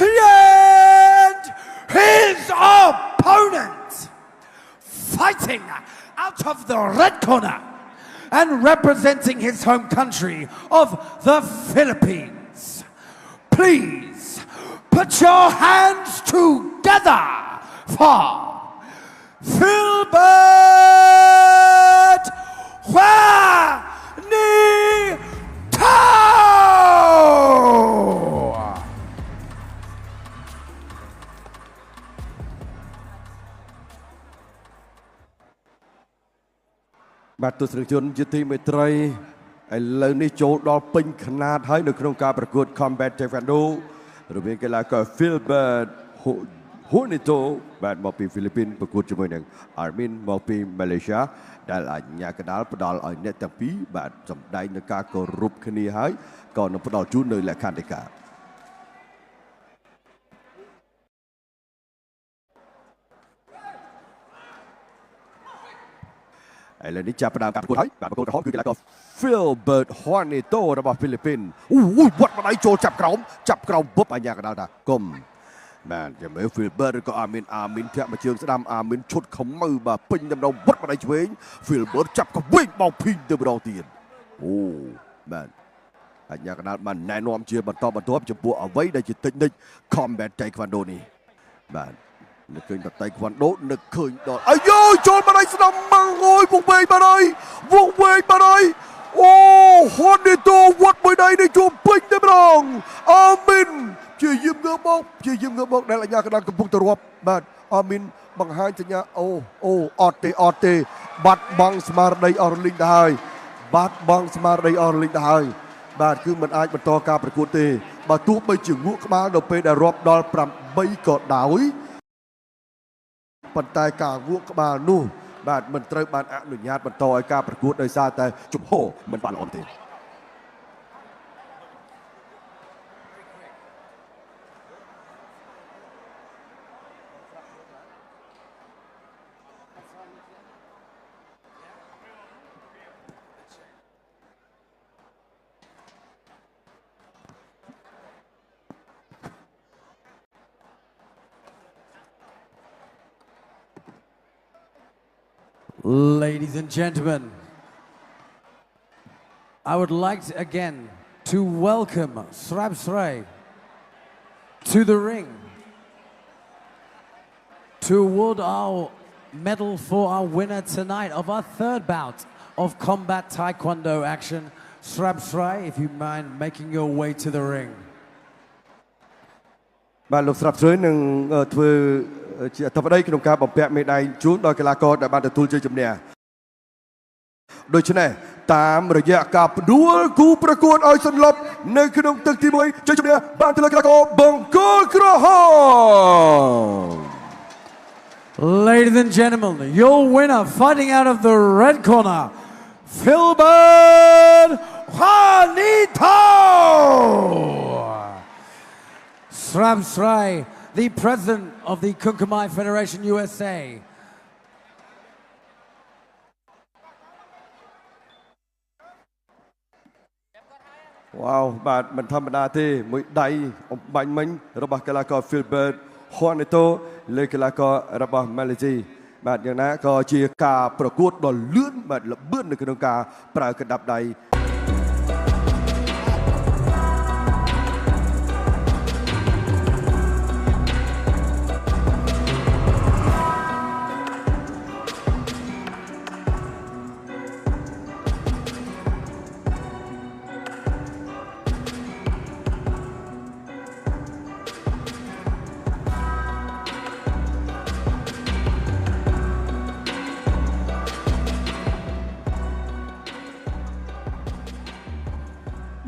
And his opponent, fighting out of the red corner and representing his home country of the Philippines. Please put your hands together for Philbert Juanito!បាទទស្សនិកជនជាទីមេត្រីឥឡូវនេះចូលដល់ពេញខនាតហើយនៅក្នុងការប្រកួត Combat Taekwondo រវាងកីឡាករ Philbert Juanito បាទមកពីហ្វីលីពីនប្រកួតជាមួយនឹង Armin មកពី Malaysia ដែលអាជ្ញាកណ្ដាលផ្ដល់ឲ្យអ្នកទាំងពីរបាទសម្ដែងនឹងការគោរពគ្នាហើយក៏នឹងផ្ដល់ជូននៅលក្ខន្តិកា ឥឡូវនេះចាប់ផ្ដើមការប្រកួតហើយបាទប្រកួតក្រហមគឺកីឡាករ Philbert Juanito របស់ហ្វីលីពីនអូវត្តបដៃចូលចាប់ក្រោមបុបអាញាកណ្ដាលថាគុំបាទចាំមើល Philbert ឬក៏ Armin ធាក់មកជើងស្ដាំ Armin ឈុតខំមើបាទពេញតែម្ដងវត្តបដៃឆ្វេង Philbert ចាប់កវិញបោកភីងទៅម្ដងទៀតអូបាទអាញាកណ្ដាលបានណែនាំជាបន្តបន្ទាប់ចំពោះអ្វីដែលជាtechnique combat taekwondo នេះបាទ នឹកឃើញតៃខ្វាន់ដូនឹកឃើញដល់អាយចូលមកឲ្យស្ដាំមកអូយវងវែងបាទហើយអូហ៊ុននីតូវត្តមួយដៃនេះជួបពេញតែម្ដងអាមីនជាយាមងើបមកដែលអាញាកណ្ដាលកំពុងទៅរាប់បាទអាមីនបង្ហាញសញ្ញាអូអត់ទេបាត់បង់ស្មារតីអស់រលីងទៅហើយបាទគឺមិនអាចបន្តការប្រកួតទេបើទោះបីជាងក់ក្បាលនៅពេលដែលរាប់ដល់8ក៏ដោយ ប៉ុន្តែការងក់ក្បាលនោះបាទមិនត្រូវបានអនុញ្ញាតបន្តឲ្យការប្រកួតដោយសារតែជំហរមិនបានល្អទេ Ladies and gentlemen, I would like again to welcome Srab Sray to the ring to award our medal for our winner tonight of our third bout of combat taekwondo action. Srabsrai, if you mind making your way to the ring. បាទលោកស្រាប់ស្រួយនឹងធ្វើជាអធិបតីក្នុងការបំពាក់មេដាយជូនដល់កីឡាករដែលបានទទួលជ័យជំនះដូច្នេះតាមរយៈការផ្ដួលគូប្រកួតឲ្យសន្លប់នៅក្នុងទឹកទី1ជ័យជំនះបានទៅលើកីឡាករបង្គោលក្រហម Ladies and gentlemen, your winner fighting out of the red corner, Philbert Juanito Srabsrai, the president of the Kunkumai Federation USA. វ៉ាវបាទមិនធម្មតាទេមួយដៃអំបញ្ញមិញរបស់កីឡាករ Philbert Juanito លើកីឡាកររបស់ Malaysia បាទយ៉ាងណាក៏ជាការប្រកួតដ៏លឿនបាទល្បឿននៅក្នុងការប្រើកណ្ដាប់ដៃ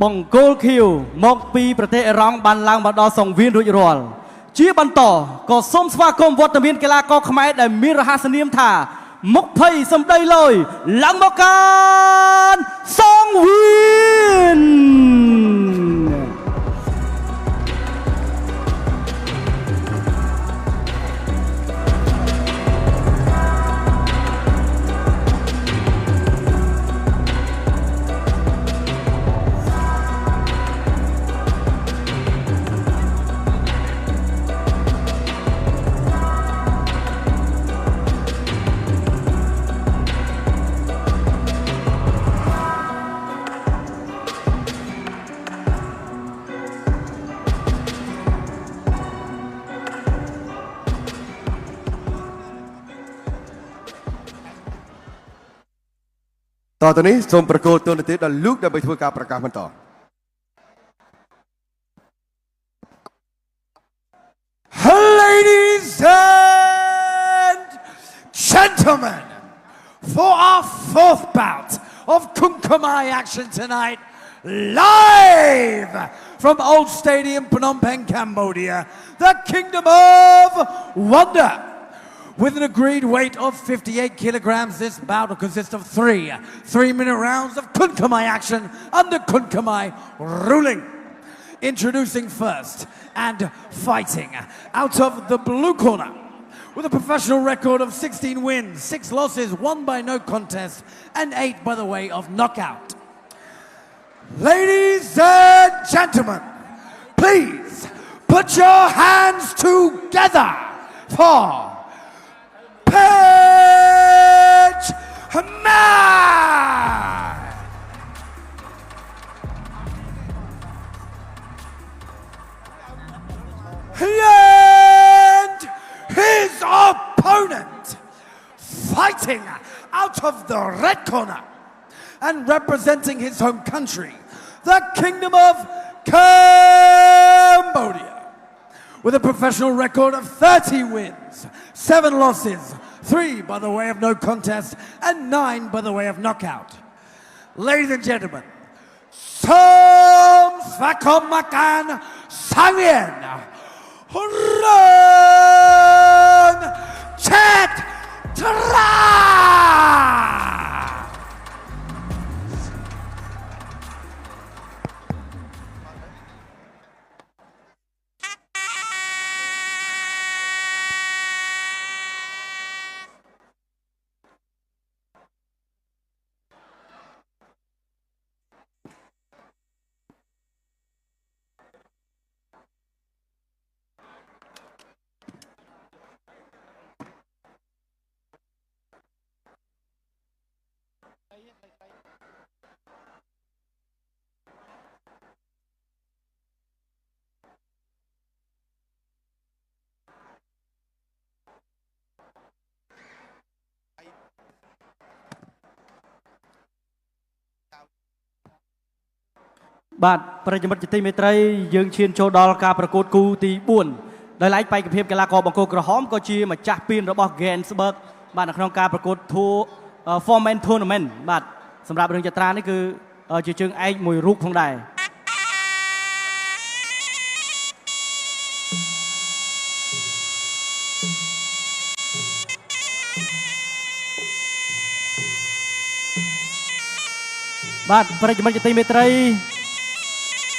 បង្គោលខៀវមកពីប្រទេសអ៊ីរ៉ង់បានឡើងមកដល់សង្វៀនរួចរាល់ជាបន្តក៏សូមស្វាគមន៍វត្តមានកីឡាករខ្មែរដែលមានរហស្សនាមថាមុខភ័យសម្ដីលយឡើងមកកាន់សង្វៀន តទៅនេះសូមប្រកល់ទូរទស្សន៍ដល់លោកដើម្បីធ្វើការប្រកាសបន្ត Ladies and gentlemen, for our fourth bout of Kunkumai action tonight, live from Old Stadium, Phnom Penh, Cambodia, the Kingdom of Wonder. With an agreed weight of 58 kilograms, this bout will consist of three 3-minute rounds of Kunkumai action under Kunkumai ruling. Introducing first and fighting out of the blue corner with a professional record of 16 wins, 6 losses, 1 by no contest, and 8 by the way of knockout. Ladies and gentlemen, please put your hands together for Page Man! And his opponent, fighting out of the red corner and representing his home country, the Kingdom of Cambodia, with a professional record of 30 wins, 7 losses, 3 by the way of no contest, and 9 by the way of knockout. Ladies and gentlemen, Som Svakomakan Sangyen Run Chet Tra! បាទប្រិយមិត្តជាទីមេត្រីយើងឈានចូលដល់ការប្រកួតគូទី4ដោយឡែកបេក្ខភាពកីឡាករបង្គោលក្រហមក៏ជាម្ចាស់ពានរបស់ Gainsburg បាទនៅក្នុងការប្រកួត Foreman Tournament បាទសម្រាប់រឿងចត្រានេះគឺជាជើងឯកមួយរូបផងដែរបាទប្រិយមិត្តជាទីមេត្រី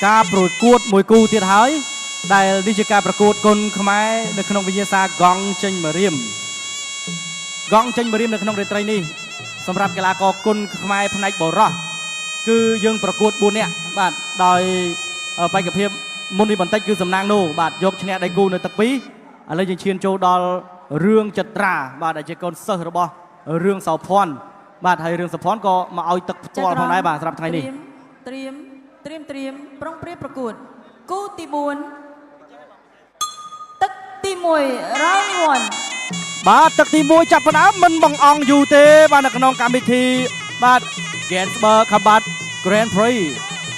ការប្រកួតមួយគូទៀតហើយដែលនេះជាការប្រកួតគុនខ្មែរនៅក្នុងវិញ្ញាសាកង់ចេញមករៀមកង់ចេញមករៀមនៅក្នុងរាត្រីនេះសម្រាប់កីឡាករគុនខ្មែរផ្នែកបរោះគឺយើងប្រកួត4នាក់បាទដោយបេក្ខភាពមុននេះបន្តិចគឺសំណាងនោះបាទយកឈ្នះដៃគូនៅទឹក2ឥឡូវយើងឈានចូលដល់រឿងចត្រាបាទដែលជាកូនសិស្សរបស់រឿងសោភ័ណ្ឌបាទហើយរឿងសោភ័ណ្ឌក៏មកឲ្យទឹកផ្ទាល់ផងដែរបាទសម្រាប់ថ្ងៃនេះត្រៀមប្រុងព្រៀបប្រកួតគូទី4ទឹកទី1 round 1បាទទឹកទី1ចាប់ផ្ដើមមិនបង្អង់យូរទេបាទនៅក្នុងកម្មវិធីបាទ Gainsburg Combat Grand Prix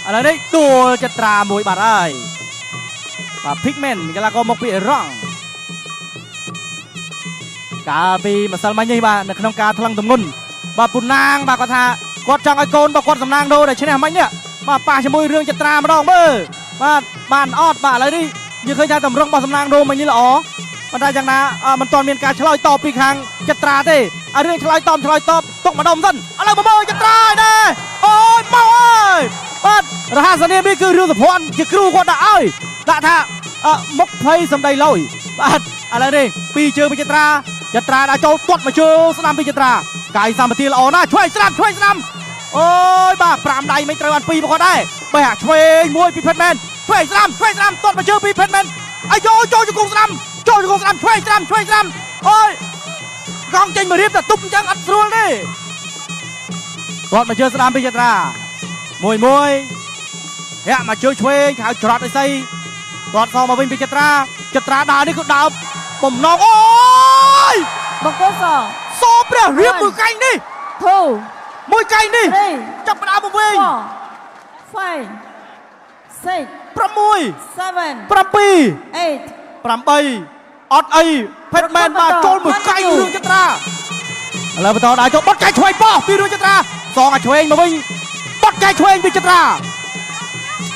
ឥឡូវនេះទួលចត្រាមួយបាទហើយបាទ Pigment កីឡាករមកពីអ៊ីរ៉ង់កាលពីម្សិលមិញនេះបាទនៅក្នុងការថ្លឹងទម្ងន់បាទពុណាងបាទគាត់ថាគាត់ចង់ឲ្យកូនរបស់គាត់សំណាងដូរដែលឈ្នះមិញនេះបាទប៉ះជាមួយរឿងចត្រាម្ដងមើលបាទបានអត់បាទឥឡូវនេះយើងឃើញថាតម្រឹងរបស់សំណាងដូរមិញនេះល្អប៉ុន្តែយ៉ាងណាមិនទាន់មានការឆ្លើយតបពីខាងចត្រាទេឲ្យរឿងឆ្លើយតបទុកម្ដុំសិនឥឡូវមកមើលចត្រាហើយដែរអូយមកអើយបាទរហ័សនាមនេះគឺរឿងសុភ័ណ្ឌជាគ្រូគាត់ដាក់ឲ្យដាក់ថាមុខភ័យសំដីលយបាទឥឡូវនេះពីរជើងពីចត្រាដាក់ចូលទាត់មកជើងស្ដាំពីចត្រាកាយសម្បទាល្អណាស់ឆ្វេងស្ដាំអូយបាទ5ដៃមិនត្រូវបាន2មកគាត់ដែរបេះឆ្វេងមួយពី Pitman ឆ្វេងស្ដាំទាត់មកជើងពី Pitman អាយចូលជង្គង់ស្ដាំឆ្វេងស្ដាំអូយកង់ចេញមករៀបតែទប់អញ្ចឹងអត់ស្រួលទេទាត់មកជើងស្ដាំពីចត្រាមួយហាក់មកជើងឆ្វេងហៅច្រត់អីស្អីទាត់សងមកវិញពីចត្រាដើរនេះគឺដើរបំណងអូយបង្គោលសព្រះរៀបមួយកែងនេះធូមួយកែងនេះចាប់ផ្ដើមមកវិញ5 6 7 8អត់អី Pitman បាទចូលមួយកែងរឿងចត្រាឥឡូវបន្តដើរចូលបត់កែងឆ្វេងបោះពីរឿងចត្រាសងឲ្យឆ្វេងមកវិញបត់កែងឆ្វេងពីចត្រា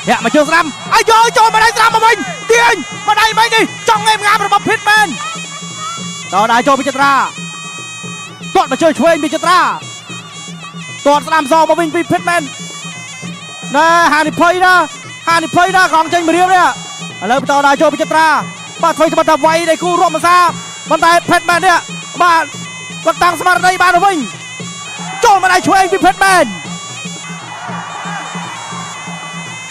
ហាក់មកជើងស្ដាំអាយចូលមកដៃស្ដាំមកវិញទាញមកដៃវិញនេះចង់ងេមងាមរបស់ Pitman ដល់ដើរចូលពីចត្រាទាត់មកជើងឆ្វេងពីចត្រាទាត់ស្ដាំសងមកវិញពី Pitman ណែហានិភ័យណាកង់ចេញមករៀបនេះឥឡូវបន្តដើរចូលពីចត្រាបាទធ្វើតែវាយដៃគូរាប់ភាសាប៉ុន្តែ Pitman នេះបាទគាត់តាំងស្មារតីបានទៅវិញចូលមកដៃឆ្វេងពី Pitman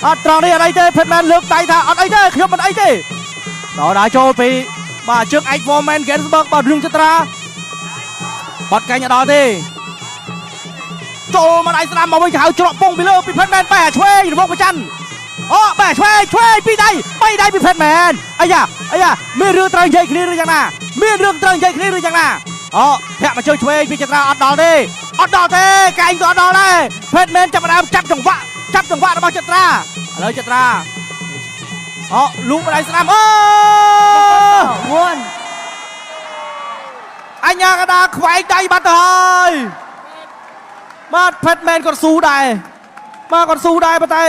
អត់ត្រង់នេះអត់អីទេ Pitman លើកដៃថាអត់អីទេខ្ញុំមិនអីទេដល់ដើរចូលពីបាទជើងឯក Foreman Gainsburg បាទរឿងចត្រាបាត់កែងអត់ដល់ទេចូលមកដៃស្ដាំមកវិញហៅច្រកពងពីលើពី Pitman បែរឆ្វេងរវងប្រច័នអូបែរឆ្វេងពីដៃពី Pitman អាយ៉ាមានរឿងត្រូវនិយាយគ្នាឬយ៉ាងណាអូធាក់មកជើងឆ្វេងពីចត្រាអត់ដល់ទេកែងក៏អត់ដល់ដែរ Pitman ចាប់ផ្ដើមចាប់ចង្វាក់របស់ចត្រាឥឡូវចត្រាអូលូកដៃស្ដាំអូអញ្ញាកដាខ្វែងដៃបាត់ទៅហើយបាទ Pitman គាត់ស៊ូដែរប៉ុន្តែ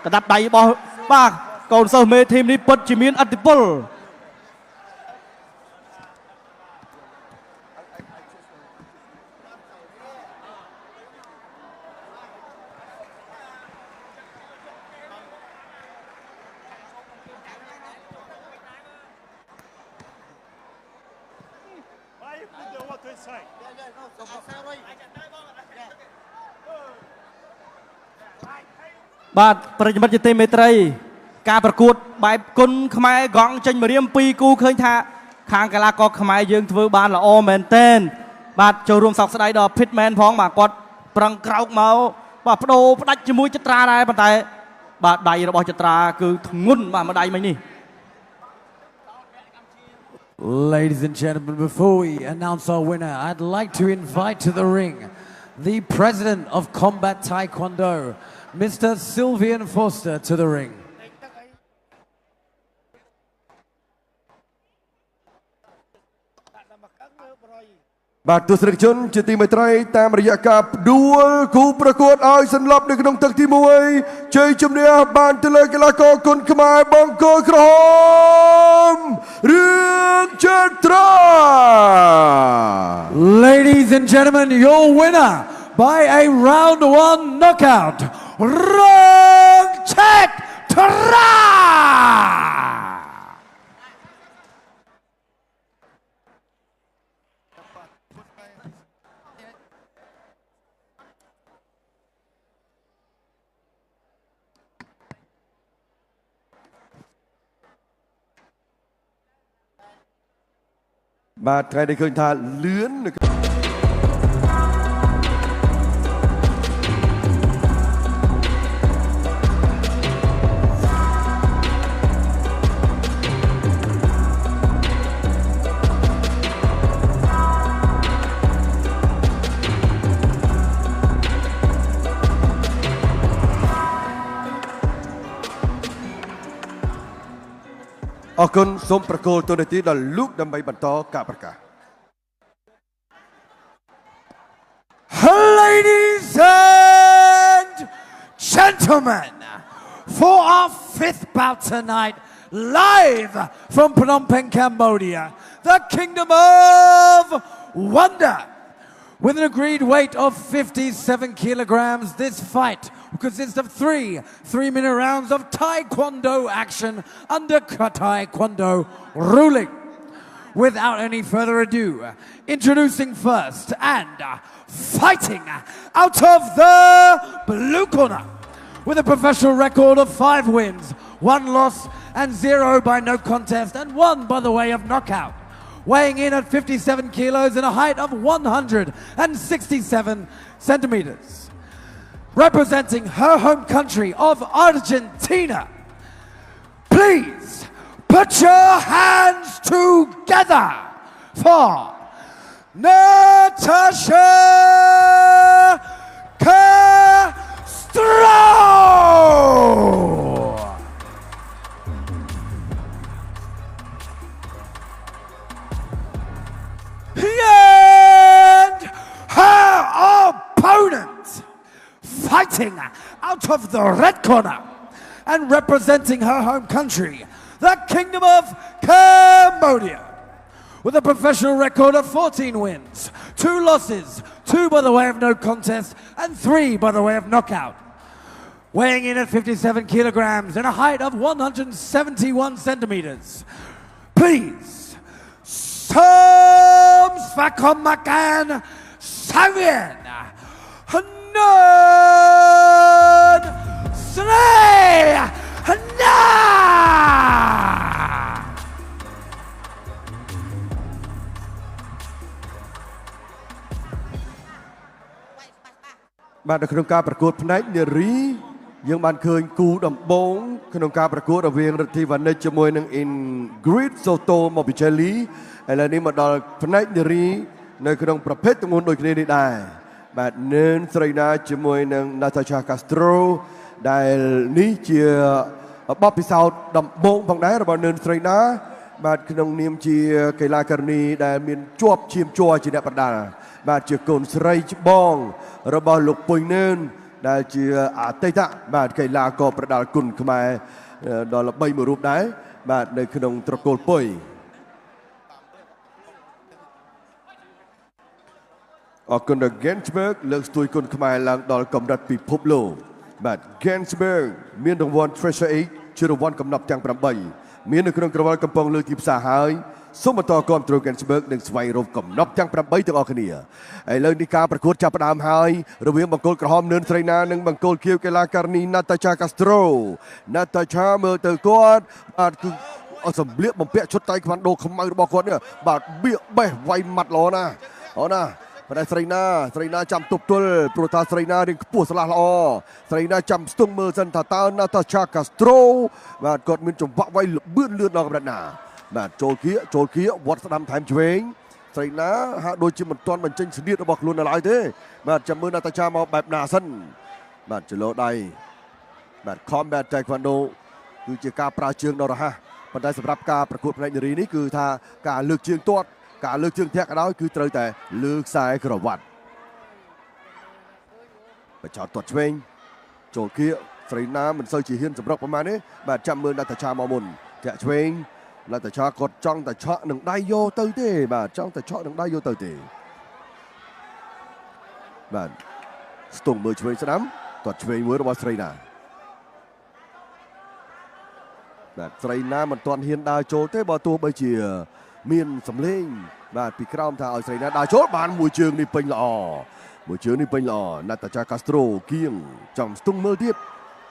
កដាប់ដៃរបស់បាទកូនសិស្សមេធីមនេះពិតជាមានឥទ្ធិពលបាទប្រិយមិត្តជាទីមេត្រីការប្រកួតបែបគុនខ្មែរកង់ចេញមករៀម2គូឃើញថាខាងកីឡាករខ្មែរយើងធ្វើបានល្អមែនទែនបាទចូលរួមសោកស្ដាយដល់ Pitman ផងបាទគាត់ប្រឹងក្រោកមកបាទបដូរផ្ដាច់ជាមួយចត្រាដែរប៉ុន្តែបាទដៃរបស់ចត្រាគឺធ្ងន់បាទមួយដៃមិញនេះ Ladies and gentlemen, before we announce our winner, I'd like to invite to the ring the president of Combat Taekwondo, Mr. Sylvian Foster to the ring. បាទទស្សនិកជនជាទីមេត្រីតាមរយៈការផ្ដួលគូប្រកួតឲ្យសន្លប់នៅក្នុងទឹកទី1ជ័យជំនះបានទៅលើកីឡាករគុនខ្មែរបង្គោលក្រហមរឿងចេត្រា Ladies and gentlemen, your winner by a round 1 knockout, Rung Chetra! បាទថ្ងៃនេះឃើញថាលឿន អរគុណសូមប្រកល់ទូនាទីដល់លោកដើម្បីបន្តការប្រកាស Ladies and gentlemen, for our 5th bout tonight, live from Phnom Penh, Cambodia, the Kingdom of Wonder. With an agreed weight of 57 kilograms, this fight consists of three 3-minute rounds of Taekwondo action under Taekwondo ruling. Without any further ado, introducing first and fighting out of the blue corner with a professional record of 5 wins, 1 loss and 0 by no contest and 1 by the way of knockout. Weighing in at 57 kilos and a height of 167 centimeters. Representing her home country of Argentina. Please put your hands together for Natasha Castro! And her opponent, fighting out of the red corner and representing her home country, the Kingdom of Cambodia, with a professional record of 14 wins, 2 losses, 2 by the way of no contest and 3 by the way of knockout. Weighing in at 57 kilograms and a height of 171 centimeters. Please, Som Svakomakan Savien Hanan Snay Hana! បាទនៅក្នុងការប្រកួតផ្នែកនារីយើងបានឃើញគូដំបូងក្នុងការប្រកួតរវាងរិទ្ធីវណ្ណិចជាមួយនឹង Ingrid Soto Mobicelli ឥឡូវនេះមកដល់ផ្នែកនារីនៅក្នុងប្រភេទទម្ងន់ដូចគ្នានេះដែរបាទ Neun Sreina ជាមួយនឹង Natasha Castro ដែលនេះជាបទពិសោធន៍ដំបូងផងដែររបស់ Neun Sreina បាទក្នុងនាមជាកីឡាការិនីដែលមានជាប់ឈាមជ័រជាអ្នកប្រដាល់បាទជាកូនស្រីច្បងរបស់លោកពុយនឿនដែលជាអតីតបាទកីឡាករប្រដាល់គុនខ្មែរដ៏ល្បីមួយរូបដែរបាទនៅក្នុងត្រកូលពុយអរគុណដល់ Gensberg លើកស្ទួយគុនខ្មែរឡើងដល់កម្រិតពិភពលោកបាទ Gensberg មានរង្វាន់ Treasure 8ជារង្វាន់កំណប់ទាំង8មាននៅក្នុងក្រវិលកំពុងលើកទីផ្សារហើយសូមបន្តគាំទ្រ Gensberg និងស្វែងរកកំណប់ទាំង8ទាំងអស់គ្នាឥឡូវនេះការប្រកួតចាប់ផ្ដើមហើយរវាងបង្គោលក្រហម Neun Sreina និងបង្គោលខៀវកីឡាការិនី Natasha Castro Natasha មើលទៅគាត់បាទគឺសម្លៀកបំពាក់ឈុតតៃខ្វាន់ដូខ្មៅរបស់គាត់នេះបាទបៀកបេះវាយម៉ាត់ល្អណាអូណាប៉ុន្តែ Sreina ចាំទប់ទល់ព្រោះថា Sreina រៀងខ្ពស់ស្លាស់ល្អ Sreina ចាំស្ទង់មើលសិនថាតើ Natasha Castro បាទគាត់មានចង្វាក់វាយលឿនដល់កម្រិតណាបាទចូលគៀវត្តស្ដាំថែមឆ្វេង Sreina ហាក់ដូចជាមិនទាន់បញ្ចេញស្នៀតរបស់ខ្លួននៅឡើយទេបាទចាំមើល Natasha មកបែបណាសិន បាទចលោដៃបាទ combat taekwondo គឺជាការប្រើជើងដ៏រហ័សប៉ុន្តែសម្រាប់ការប្រកួតផ្នែកនារីនេះគឺថាការលើកជើងទាត់ការលើកជើងធាក់ក៏ដោយគឺត្រូវតែលើខ្សែក្រវ៉ាត់បញ្ចោតទាត់ឆ្វេងចូលគៀកស្រីណាមិនសូវជាហ៊ានសម្រុកប្រហែលនេះបាទចាំមើលណាតាឆាមកមុនធាក់ឆ្វេងណាតាឆាគាត់ចង់តែឆក់នឹងដៃយកទៅទេបាទចង់តែឆក់នឹងដៃយកទៅទេបាទស្ទង់មើលឆ្វេងស្ដាំទាត់ឆ្វេងមួយរបស់ស្រីណាបាទស្រីណាមិនទាន់ហ៊ានដើរចូលទេបើទោះបីជាមានសម្លេងបាទពីក្រោមថាឲ្យស្រីណាដើរចូលបានមួយជើងនេះពេញល្អមួយជើងនេះពេញល្អណាតាឆាកាស្ត្រូគៀងចំស្ទង់មើលទៀត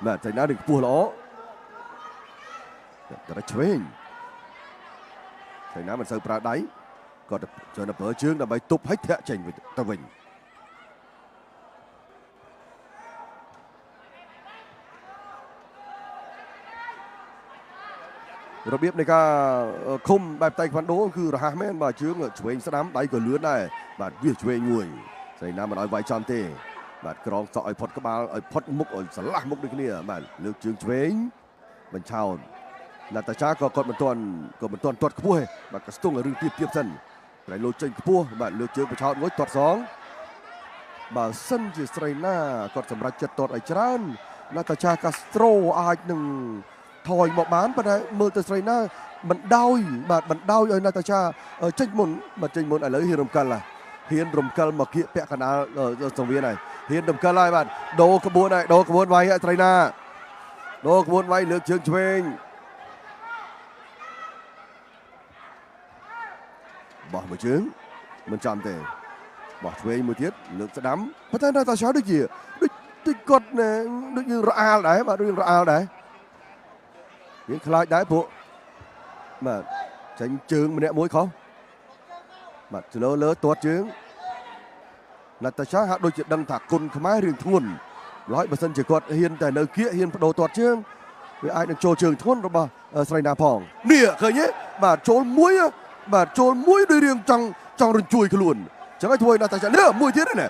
បាទស្រីណានេះខ្ពស់ល្អតែឆ្វេងស្រីណាមិនសូវប្រើដៃគាត់ចូលទៅប្រើជើងដើម្បីទប់ឲ្យធាក់ចេញទៅវិញរបៀបនៃការឃុំបែបតៃខ្វាន់ដូគឺរហ័សមែនបាទជើងឆ្វេងស្ដាំដៃក៏លឿនដែរបាទវាឆ្វេងមួយស្រីណាមិនឲ្យវាយចំទេបាទក្រងសក់ឲ្យផុតក្បាលឲ្យផុតមុខឲ្យឆ្លាស់មុខដូចគ្នាបាទលើកជើងឆ្វេងបញ្ឆោតណាតាឆាក៏គាត់មិនទាន់ទាត់ខ្ពស់ទេបាទក៏ស្ទង់រឿងទៀបសិនតែលោចេញខ្ពស់បាទលើកជើងបញ្ឆោតមួយទាត់សងបើសិនជាស្រីណាគាត់សម្រេចចិត្តទាត់ឲ្យច្រើនណាតាឆាកាស្ត្រូអាចនឹងថយមកបានប៉ុន្តែមើលទៅស្រីណាមិនដោយឲ្យណាតាឆាចេញមុនបាទចេញមុនឥឡូវហ៊ានរំកិលមកគៀកពាក់កណ្ដាលសង្វៀនហើយហ៊ានរំកិលហើយបាទដូរក្បួនវាយស្រីណាដូរក្បួនវាយលើកជើងឆ្វេងបោះមួយជើងមិនចំទេបោះឆ្វេងមួយទៀតលើកស្ដាំប៉ុន្តែណាតាឆាដូចគាត់ដូចយើងរអាលដែរបាទរឿងរអាលដែរយើងខ្លាចដែរពួកបាទចាញ់ជើងម្នាក់មួយខុសបាទចលោលើទាត់ជើងណាតាឆាហាក់ដូចជាដឹងថាគុណខ្មែររឿងធ្ងន់ឡើយបើសិនជាគាត់ហ៊ានតែនៅគៀកហ៊ានបដូរទាត់ជើងវាអាចនឹងចូលជើងធ្ងន់របស់ស្រីណាផងនេះឃើញទេបាទចូលមួយដោយរឿងចង់រញ្ជួយខ្លួនចឹងហើយធ្វើឲ្យណាតាឆានេះមួយទៀតណា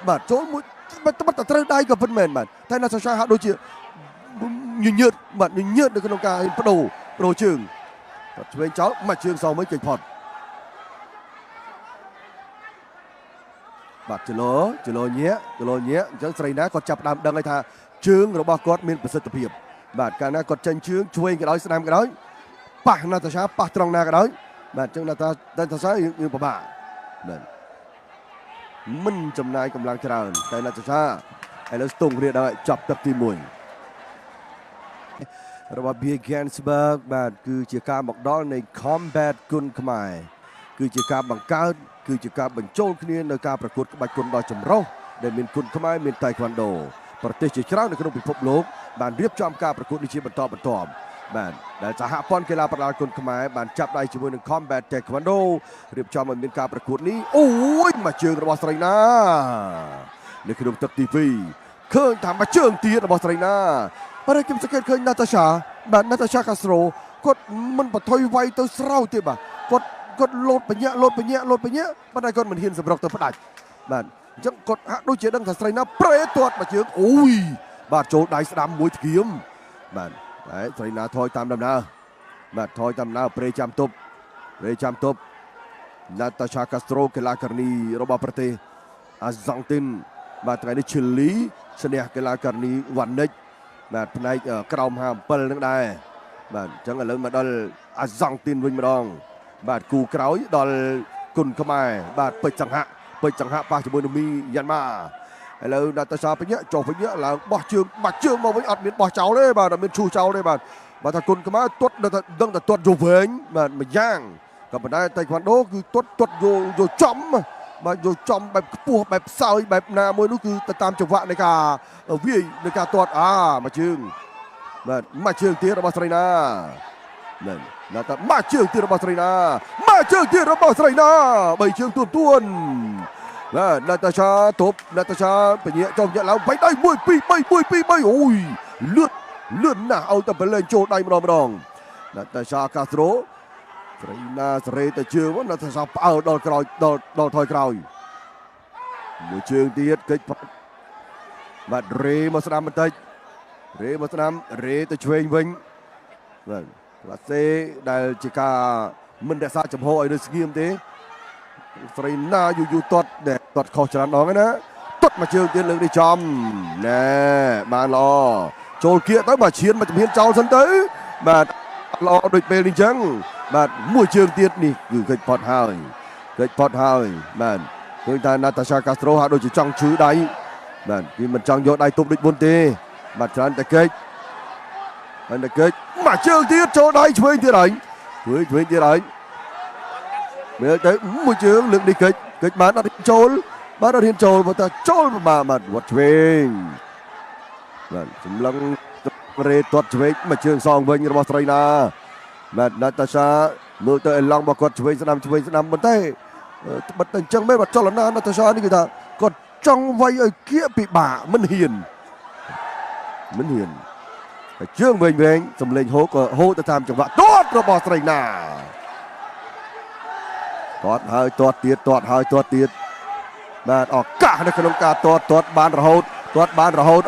បាទចូលមួយបាត់តែត្រូវដៃក៏ពិតមែនបាទតែណាតាឆាហាក់ដូចជាញញើតនៅក្នុងការបដូរជើងគាត់ឆ្វេងចោលមកជើងសងមួយចេញផុតបាទចលោញាក់អញ្ចឹងស្រីណាគាត់ចាប់ដើមដឹងហើយថាជើងរបស់គាត់មានប្រសិទ្ធភាពបាទកាលណាគាត់ចេញជើងឆ្វេងក៏ដោយស្ដាំក៏ដោយប៉ះណាតាឆាប៉ះត្រង់ណាក៏ដោយបាទអញ្ចឹងណាតាឆាយើងពិបាកបាទមិនចំណាយកម្លាំងច្រើនតែណាតាឆាឥឡូវស្ទង់រៀបដល់ចាប់ទឹកទី1របស់ Biegensberg បាទគឺជាការមកដល់នៃ Combat គុណខ្មែរគឺជាការបង្កើតគឺជាការបញ្ចូលគ្នានៅការប្រកួតក្បាច់គុណដ៏ចម្រុះដែលមានគុណខ្មែរមានតៃក្វាន់ដូប្រទេសជាច្រើននៅក្នុងពិភពលោកបានរៀបចំការប្រកួតនេះជាបន្តបន្ទាប់បាទដែលសហព័ន្ធកីឡាប្រដាល់គុណខ្មែរបានចាប់ដៃជាមួយនឹង Combat Taekwondo រៀបចំឲ្យមានការប្រកួតនេះអូយមួយជើងរបស់ស្រីណានៅក្នុងទឹកទី2ឃើញថាមួយជើងទៀតរបស់ស្រីណាប៉ុន្តែខ្ញុំសង្កេតឃើញណាតាឆាកាស្ត្រូគាត់មិនបថុយវាយទៅស្រោចទេបាទគាត់លោតបញ្ញាក់ប៉ុន្តែគាត់មិនហ៊ានសម្រុកទៅផ្ដាច់បាទអញ្ចឹងគាត់ហាក់ដូចជាដឹងថាស្រីណាប្រេទាត់មួយជើងអូយបាទចូលដៃស្ដាំមួយធ្ងៀមបាទហើយស្រីណាថយតាមដំណើរប្រេចាំទប់ណាតាឆាកាស្ត្រូកីឡាករនីរបស់ប្រទេសអាហ្សង់ទីនបាទថ្ងៃនេះឈីលីឈ្នះកីឡាករនីវ៉ានិចបាទផ្នែកក្រោម57នឹងដែរបាទអញ្ចឹងឥឡូវមកដល់អាហ្សង់ទីនវិញម្ដងបាទគូក្រោយដល់គុណខ្មែរបាទពេជ្រចង្ហាក់ប៉ះជាមួយនឹងមីយ៉ាន់ម៉ាឥឡូវណាតាឆាបញ្ញាចុះបញ្ញាឡើងបោះជើងបាច់ជើងមកវិញអត់មានបោះចោលទេបាទអត់មានឈូសចោលទេបាទថាគុណខ្មែរទាត់ដឹងតែទាត់យកវែងបាទមួយយ៉ាងក៏ប៉ុន្តែតៃក្វាន់ដូគឺទាត់យកចំបាទយកចំបែបខ្ពស់បែបផ្សោយបែបណាមួយនោះគឺទៅតាមចង្វាក់នៃការវាយនៃការទាត់មួយជើងបាទមួយជើងទៀតរបស់ស្រីណាណាតាមួយជើងទៀតរបស់ស្រីណា3ជើងទួនបាទណាតាឆាទប់ណាតាឆាបញ្ញាចុះយកឡើង3ដៃ1 2 3 អូយលឿនណាស់ឲ្យតែបលែងចូលដៃម្ដងណាតាឆាកាស្ត្រូស្រីណាសេរីទៅជើងណាតាឆាផ្អើលដល់ក្រោយដល់ថយក្រោយមួយជើងទៀតកិច្ច បាទរេមកស្ដាំបន្តិចរេមកស្ដាំរេទៅឆ្វេងវិញបាទឡាសេដែលជាការមិនរក្សាចំហឲ្យនៅស្ងៀមទេស្រីណាយូទាត់ដែលទាត់ខុសច្រើនដងណាទាត់មកជើងទៀតលើកនេះចំណែបានល្អចូលគៀកទៅបើឈានមកជំហានចោលសិនទៅបាទល្អដូចពេលនេះអញ្ចឹងបាទមួយជើងទៀតនេះគឺកិច្ចផុតហើយបាទឃើញថាណាតាសាកាស្ត្រូហាក់ដូចជាចង់ឈឺដៃបាទវាមិនចង់យកដៃទប់ដូចមុនទេបាទច្រើនតែកិច្ចមកជើងទៀតចូលដៃឆ្វេងទៀតហើយមើលទៅមួយជើងលើកនេះកិច្ចបានអត់ចូលបើថាចូលបាទវត្តឆ្វេងបាទសម្លឹងរេទាត់ឆ្វេងមកជើងសងវិញរបស់ស្រីណាបាទណាតាសាមើលទៅឲ្យឡងមកគាត់ឆ្វេងស្ដាំបន្តែបិទតែអញ្ចឹងមែនបាទចលនាណាតាសានេះគឺថាគាត់ចង់វាយឲ្យគៀកពិបាកមិនហ៊ានតែជើងវែងសំលេងហូក៏ហូទៅតាមចង្វាក់ទាត់របស់ស្រីណាទាត់ហើយទាត់ទៀតបាទឱកាសនៅក្នុងការទាត់បានរហូត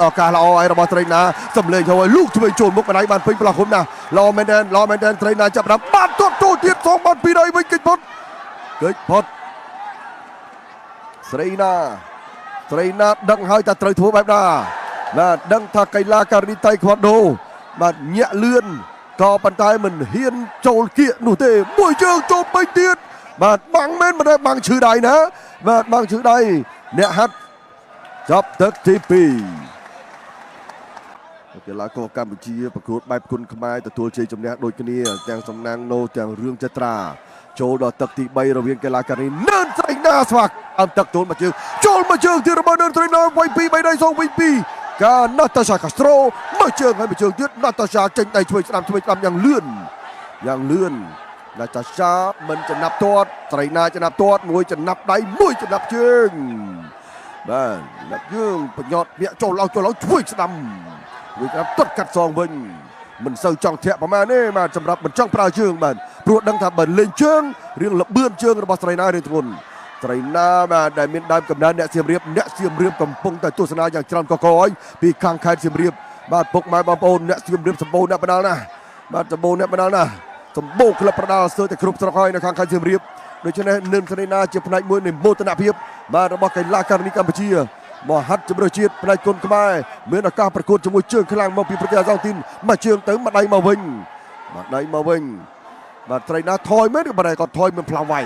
ឱកាសល្អឲ្យរបស់ស្រីណាសំលេងហូឲ្យលូកឆ្វេងចូលមុខបណ្ដៃបានពេញផ្លោះគុំណាល្អមែនទែនស្រីណាចាប់បានទាត់ចូលទៀតសងបានពីដៃវិញកិច្ចផុតស្រីណាដឹងហើយថាត្រូវធ្វើបែបណាបាទដឹងថាកីឡាការិនីតៃក្វាន់ដូបាទញាក់លឿនក៏ប៉ុន្តែមិនហ៊ានចូលគៀកនោះទេមួយជើងចូលពេញទៀតបាទបាំងមែនមិនได้បាំងឈឺដៃណាបាទបាំងឈឺដៃអ្នកហាត់ចាប់ទឹកទី2កីឡាករកម្ពុជាប្រកួតបែបគុណខ្មែរទទួលជ័យជំនះដូចគ្នាទាំងសំណាងណូទាំងរឿងចត្រាចូលដល់ទឹកទី3រវាងកីឡាការីនឿនស្រីណាស្វាគមន៍ទឹកទូលមកជើងចូលមកជើងទៀតរបស់នឿនស្រីណាវាយ2 3ដៃសងវិញ2កាណាតាសាកាស្ត្រូមកជើងទៀតណាតាសាចេញដៃឆ្វេងស្ដាំយ៉ាងលឿនណាតាសាមិនចំណាប់ទាត់ស្រីណាចំណាប់ទាត់មួយចំណាប់ដៃមួយចំណាប់ជើងបាទដាក់យើងបញ្ញត់វាចូលឡើងឆ្វេងស្ដាំមួយចំណាប់ទាត់កាត់សងវិញមិនសូវចង់ធាក់ប្រមាណទេបាទសម្រាប់មិនចង់ប្រើជើងបាទព្រោះដឹងថាបើលេងជើងរៀងលបឿនជើងរបស់ស្រីណារៀងធ្ងន់ស្រីណាបាទដែលមានដើមកំណើតអ្នកសៀមរាបកំពុងតែទស្សនាយ៉ាងច្រើនកកហើយពីខាងខេត្តសៀមរាបបាទពុកម៉ែបងប្អូនអ្នកសៀមរាបសម្បូរអ្នកបដាល់ណាបាទសម្បូរអ្នកបដាល់ណាសម្បូរក្លឹបបដាល់ស្ទើរតែគ្រប់ស្រុកហើយនៅខាងខេត្តសៀមរាបដូច្នេះនឿនស្រីណាជាផ្នែកមួយនៃមោទនភាពបាទរបស់កីឡាការិនីកម្ពុជាមកហាត់ជម្រើសជាតិផ្នែកគុណខ្មែរមានឱកាសប្រកួតជាមួយជើងខ្លាំងមកពីប្រទេសអាសង់ទីនមកជើងទៅមកដៃមកវិញបាទត្រីណាថយមែនក៏គាត់ថយមានផ្លាំងវាយ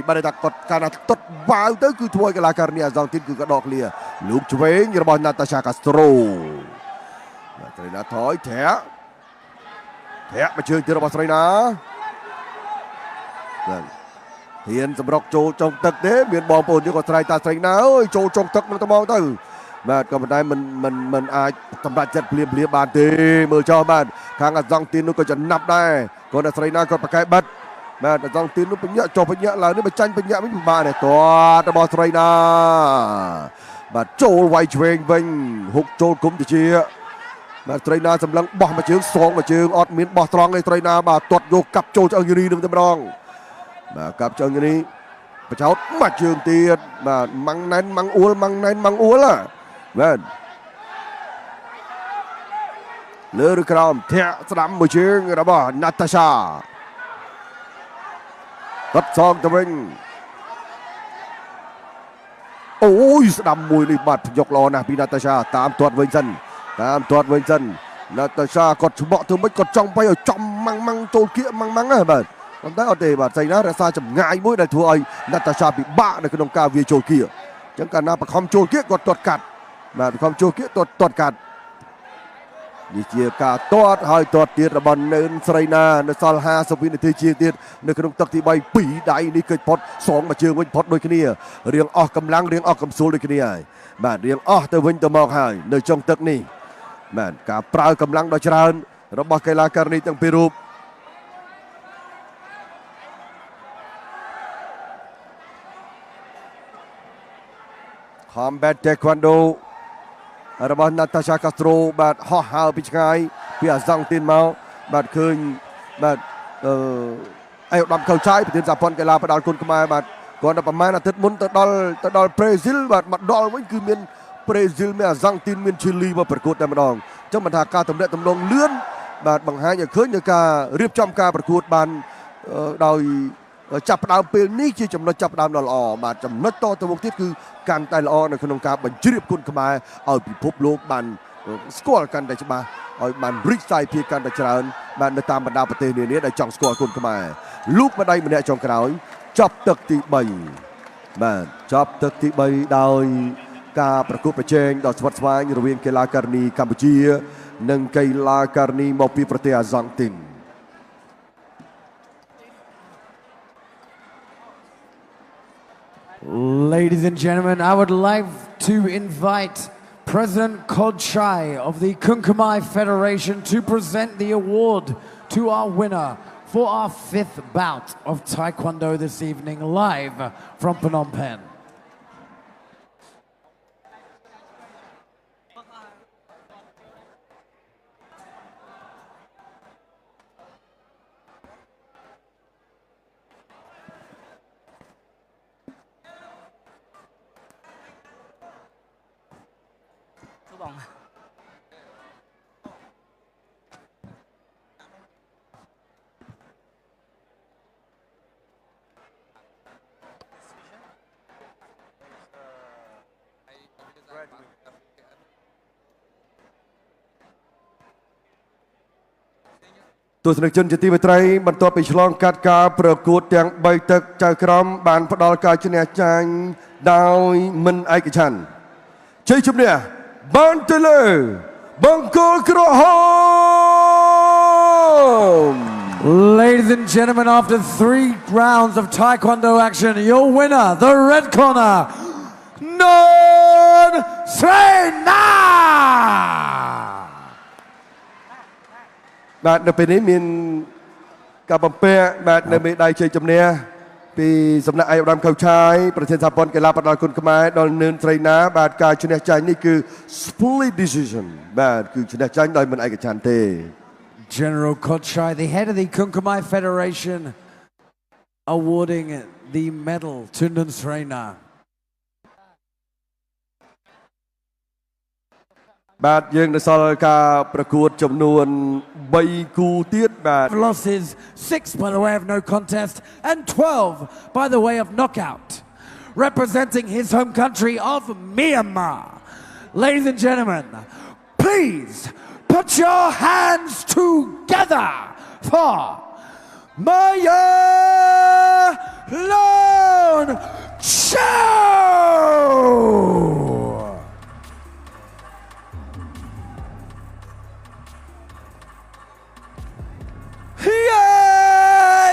បាទតែគាត់កាលណាតុតវាវទៅគឺធ្វើឲ្យកីឡាការិនីអាសង់ទីនគឺក៏ដកលាលូកឆ្វេងរបស់ណាតាសាកាស្ត្រូបាទត្រីណាថយធាក់មកជើងទៀតរបស់ត្រីណាបាទហ៊ានសម្រុកចូលចុងទឹកទេមានបងប្អូនយើងក៏ស្រែកថាស្រីណាអើយចូលចុងទឹកនឹងត្មងទៅបាទក៏ប៉ុន្តែមិនអាចសម្រេចចិត្តភ្លាមបានទេមើលចោលបាទខាងអាសង់ទីននោះក៏ចំណាប់ដែរគាត់តែស្រីណាគាត់ប្រកែកបិទបាទអាសង់ទីននោះបញ្ញាក់ចុះបញ្ញាក់ឡើងនេះបញ្ចាញ់បញ្ញាក់វិញពិបាកដែរទាត់របស់ស្រីណាបាទចូលវាយឆ្វេងវិញហុកចូលគុំទៅជាបាទស្រីណាសម្លឹងបោះមួយជើងសងមួយជើងអត់មានបោះត្រង់ទេស្រីណាបាទទាត់យកកាប់ចូលឆ្អឹងយូរីនឹងតែម្ដងបាទកាប់ឆ្អឹងយូរីបចោតមួយជើងទៀតបាទម៉ាំងណែនម៉ាំងអ៊ូលបាទលើឬក្រោមធាក់ស្ដាំមួយជើងរបស់ណាតាសាគាត់សងទៅវិញអូយស្ដាំមួយនេះបាទយកល្អណាស់ពីណាតាសាតាមទាត់វិញសិនណាតាសាគាត់ច្បក់ទៅមិនគាត់ចង់ទៅឲ្យចំម៉ាំងចូលគៀកម៉ាំងណាបាទប៉ុន្តែអត់ទេបាទស្រីណារក្សាចម្ងាយមួយដែលធ្វើឲ្យណាតាសាពិបាកនៅក្នុងការវាចូលគៀកអញ្ចឹងកាលណាបខំចូលគៀកគាត់ទាត់កាត់បាទបខំចូលគៀកទាត់កាត់នេះជាការទាត់ហើយទាត់ទៀតរបស់នឿនស្រីណានៅសល់50វិនាទីជាងទៀតនៅក្នុងទឹកទី3 2ដៃនេះគេផុតសងមួយជើងវិញផុតដូចគ្នារៀងអស់កម្លាំងរៀងអស់កំសួលដូចគ្នាហើយបាទរៀងអស់ទៅវិញទៅមកហើយនៅចុងទឹកនេះបាទការប្រើកម្លាំងដ៏ច្រើនរបស់កីឡាការិនីទាំងពីររូបCombat Taekwondo របស់ Natasha Castro បាទហោះហើរពីឆ្ងាយពីអាសង់ទីនមកបាទឃើញបាទឯកឧត្តមកៅឆាយប្រធានសហព័ន្ធកីឡាផ្ដាល់គុណខ្មែរបាទគាត់តែប្រហែលអាទិត្យមុនទៅដល់ប្រេស៊ីលបាទមកដល់វិញគឺមាន ប្រេស៊ីលមានអាសង់ទីនមានឈីលីមកប្រកួតតែម្ដងអញ្ចឹងមិនថាការតម្លាក់តម្លងលឿនបាទបង្ហាញឲ្យឃើញនៅការរៀបចំការប្រកួតបានដោយចាប់ផ្ដើមពេលនេះជាចំណុចចាប់ផ្ដើមដ៏ល្អបាទចំណុចតទៅមុខទៀតគឺកាន់តែល្អនៅក្នុងការបញ្ជ្រាបគុណខ្មែរឲ្យពិភពលោកបានស្គាល់កាន់តែច្បាស់ឲ្យបានរីកសាយភាយកាន់តែច្រើនបាទនៅតាមបណ្ដាប្រទេសនានាដែលចង់ស្គាល់គុណខ្មែរលោកម្ដាយម្នាក់ចុងក្រោយចប់ទឹកទី3បាទចប់ទឹកទី3ដោយការប្រកួតប្រជែងដ៏ស្វិតស្វាញរវាងកីឡាការិនីកម្ពុជានិងកីឡាការិនីមកពីប្រទេសអាសង់ទីនLadies and gentlemen, I would like to invite President Kodchai of the Kunkumai Federation to present the award to our winner for our 5th bout of Taekwondo this evening, live from Phnom Penh.ទស្សនិកជនជាទីមេត្រីបន្ទាប់ពីឆ្លងកាត់ការប្រកួតទាំង3ទឹកចៅក្រមបានផ្ដល់ការឈ្នះចាញ់ដោយមិនឯកច្ឆន្ទជ័យជំនះបានទៅលើបង្គោលក្រហម Ladies and gentlemen, after 3 rounds of Taekwondo action, your winner, the red corner, Non Srena! បាទនៅពេលនេះមានការបំពាក់បាទនៅមេដាយជ័យជំនះពីសំណាក់ឯកឧត្តមខៅឆាយប្រធានសហព័ន្ធកីឡាប្រដាល់គុណខ្មែរដល់នឿនត្រីណាបាទការឈ្នះចាញ់នេះគឺ split decision បាទគឺឈ្នះចាញ់ដោយមិនឯកច្ឆន្ទទេ General Kodchai, the head of the Kunkumai Federation, awarding the medal to Nun Srena. បាទយើងនៅសល់ការប្រកួតចំនួន3គូទៀតបាទ Losses 6 by the way of no contest and 12 by the way of knockout, representing his home country of Myanmar. Ladies and gentlemen, please put your hands together for Maya Lone Chow!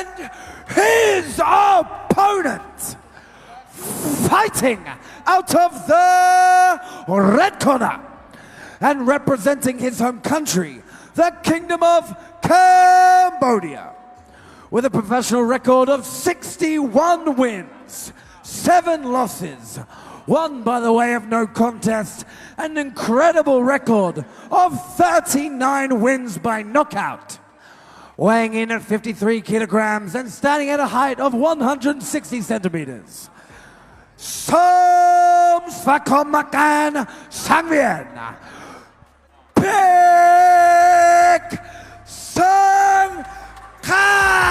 And his opponent, fighting out of the red corner and representing his home country, the Kingdom of Cambodia, with a professional record of 61 wins, 7 losses, 1 by the way of no contest, an incredible record of 39 wins by knockout. Weighing in at 53 kilograms and standing at a height of 160 centimeters. Som Svakomakan Sangvien. Pick Sang Kai.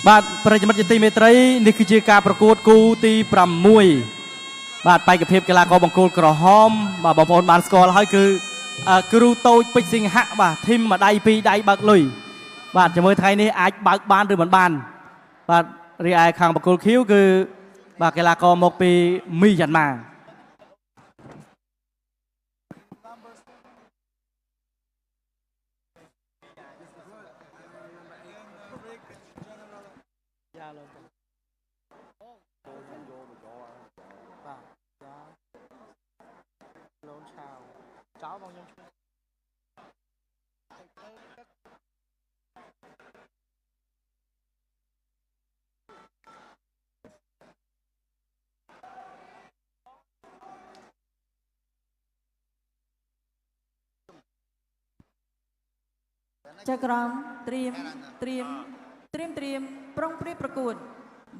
បាទប្រិយមិត្តជាទីមេត្រីនេះគឺជាការប្រកួតគូទី6បាទបេក្ខភាពកីឡាករបង្គោលក្រហមបាទបងប្អូនបានស្គាល់ហើយគឺគ្រូតូចពេជ្រសិង្ហៈបាទធីមម្ដាយ2ដៃបើកលុយបាទជាមួយថ្ងៃនេះអាចបើកបានឬមិនបានបាទរីឯខាងបង្គោលខៀវគឺបាទកីឡាករមកពីមីយ៉ាន់ម៉ា ចៅក្រមត្រៀមប្រុងព្រៀបប្រកួត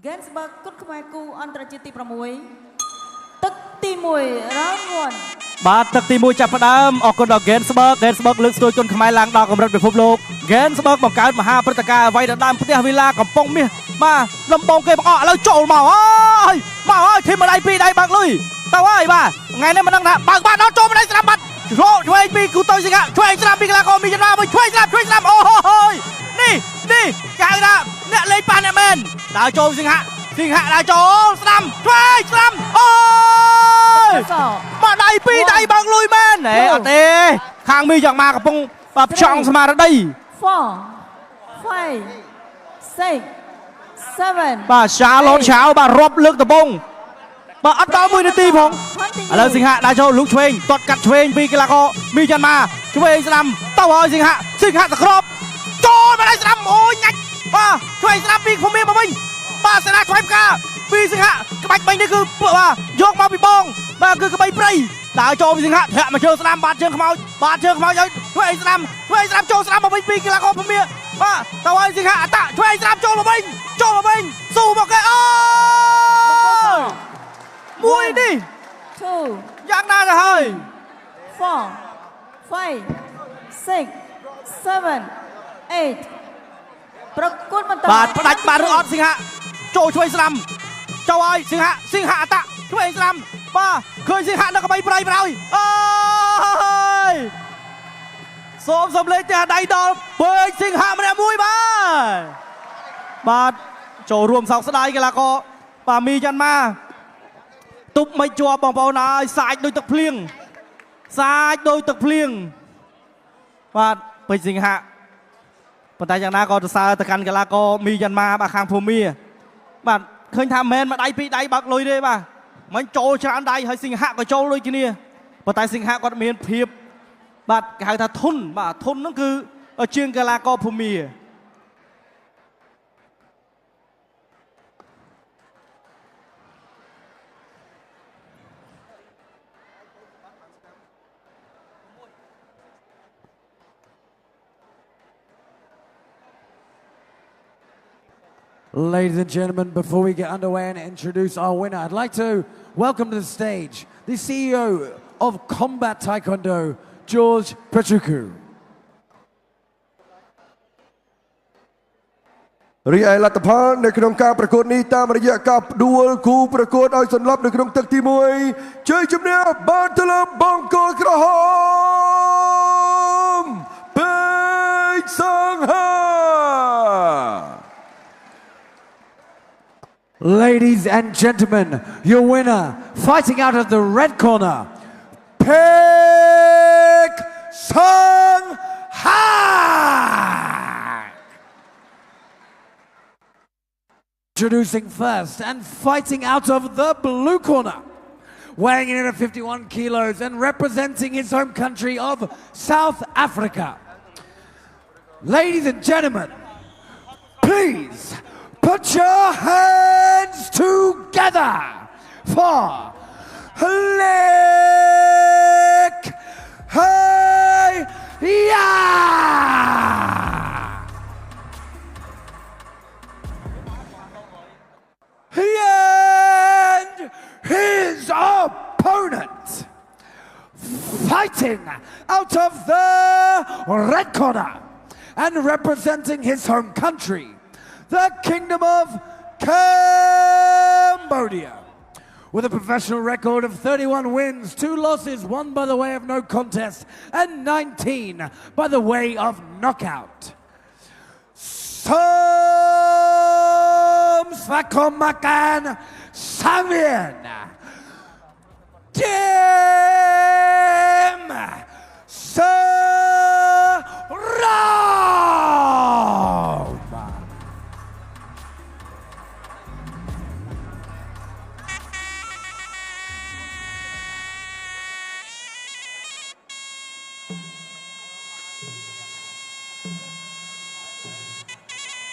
Gainsbourg គុនខ្មែរគូអន្តរជាតិទី6ទឹកទី1 round 1 បាទទឹកទី1ចាប់ផ្ដើមអរគុណដល់ Gainsbourg លើកស្ទួយគុនខ្មែរឡើងដល់កម្រិតពិភពលោក Gainsbourg បង្កើតមហាព្រឹត្តិការណ៍អ្វីដែលដើមផ្ទះវិឡាកំពង់មាសបាទលំបងគេបង្អក់ឥឡូវចូលមកហើយធីមម្ដាយពីរដៃបើកលុយទៅហើយបាទថ្ងៃនេះមិនដឹងថាបើកបាត់ដល់ចូលម្ដាយស្រាប់បាត់ឆ្វេងពីគូតូចសិង្ហឆ្វេងស្រាប់ពីកីឡាករមីយ៉ាន់ម៉ាមួយឆ្វេងស្រាប់អូយនេះគេហៅថាអ្នកលេងប៉ះអ្នកមែនដើរចូលសិង្ហដើរចូលស្ដាំឆ្វេងស្ដាំអូយបាត់ដៃពីរដៃបើកលុយមែនអត់ទេខាងមីយ៉ាងម៉ាកំពុងផ្ចង់ស្មារតី 4 5 6 7 បាទឆាឡូនឆាវបាទរាប់លើកដំបងបាទអត់ដល់1នាទីផងឥឡូវសិង្ហដើរចូលលូកឆ្វេងទាត់កាត់ឆ្វេងពីកីឡាករមីយ៉ាន់ម៉ាឆ្វេងស្ដាំទៅហើយសិង្ហសក្របចូលមកដៃស្ដាំអូយញាច់បាទឆ្វេងស្ដាំពីភូមិមកវិញបាទសេនាខ្វែងផ្កាពីសិង្ហក្បាច់បាញ់នេះគឺបាទយកមកពីបងបាទគឺក្បីព្រៃដើរចូលពីសិង្ហធាក់មកជើងស្ដាំបាទជើងខ្មោចឲ្យឆ្វេងស្ដាំចូលស្ដាំមកវិញពីកីឡាករភូមិបាទទៅហើយសិង្ហអតឆ្វេងស្ដាំចូលមកវិញស៊ូមកគេអូយមួយនេះ 2 យ៉ាងណាទៅហើយ 4 5 6 7 8ប្រកួតបន្តបាទផ្ដាច់បាទឬអត់សិង្ហចូលឆ្វេងស្ដាំចូលហើយសិង្ហអតឆ្វេងស្ដាំបាទឃើញសិង្ហនៅក្បីប្រៃអូយសូមសំលេងផ្ទះដៃដល់ពេកសិង្ហម្នាក់មួយបាទចូលរួមសោកស្ដាយកីឡាករបាទមីយ៉ាន់ម៉ាទប់មិនជាប់បងប្អូនហើយសាច់ដូចទឹកភ្លៀងបាទពេជ្រសិង្ហប៉ុន្តែយ៉ាងណាក៏សរសើរទៅកាន់កីឡាករមីយ៉ាន់ម៉ាបាទខាងភូមាបាទឃើញថាមិនមែនមួយដៃពីរដៃបើកលុយទេបាទមិនចូលច្រើនដៃហើយសិង្ហក៏ចូលដូចគ្នាប៉ុន្តែសិង្ហគាត់មានភាពបាទគេហៅថាធន់ហ្នឹងគឺជាងកីឡាករភូមា Ladies and gentlemen, before we get underway and introduce our winner, I'd like to welcome to the stage the CEO of Combat Taekwondo, George Pachuku. រីឯលទ្ធផលនៅក្នុងការប្រកួតនេះតាមរយៈការផ្ដួលគូប្រកួតឲ្យសន្លប់នៅក្នុងទឹកទី1ជ័យជំនះបានទៅលើបង្គោលក្រហមពេជ្រសង្ហា Ladies and gentlemen, your winner, fighting out of the red corner, Pek Sung-ha! Introducing first and fighting out of the blue corner, weighing in at 51 kilos and representing his home country of South Africa. Ladies and gentlemen, please put your hands together for Lek Hey-ya! And his opponent, fighting out of the red corner and representing his home country, the Kingdom of Cambodia, with a professional record of 31 wins, 2 losses, 1 by the way of no contest, and 19 by the way of knockout. Som Svakomakan Samien Dim Saram.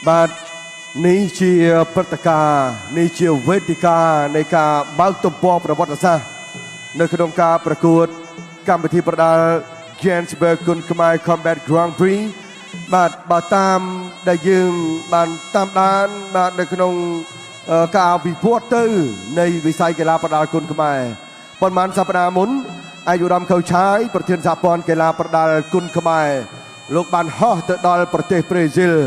បាទនេះជាព្រឹត្តិការណ៍នេះជាវេទិកានៃការបើកទំព័រប្រវត្តិសាស្ត្រនៅក្នុងការប្រកួតកម្មវិធីប្រដាល់ Gensberg គុនខ្មែរ Combat Grand Prix បាទបើតាមដែលយើងបានតាមដានបាទនៅក្នុងការវិវត្តទៅនៃវិស័យកីឡាប្រដាល់គុនខ្មែរប៉ុន្មានសប្តាហ៍មុនអាយុរំខៅឆាយប្រធានសហព័ន្ធកីឡាប្រដាល់គុនខ្មែរលោកបានហោះទៅដល់ប្រទេសប្រេស៊ីល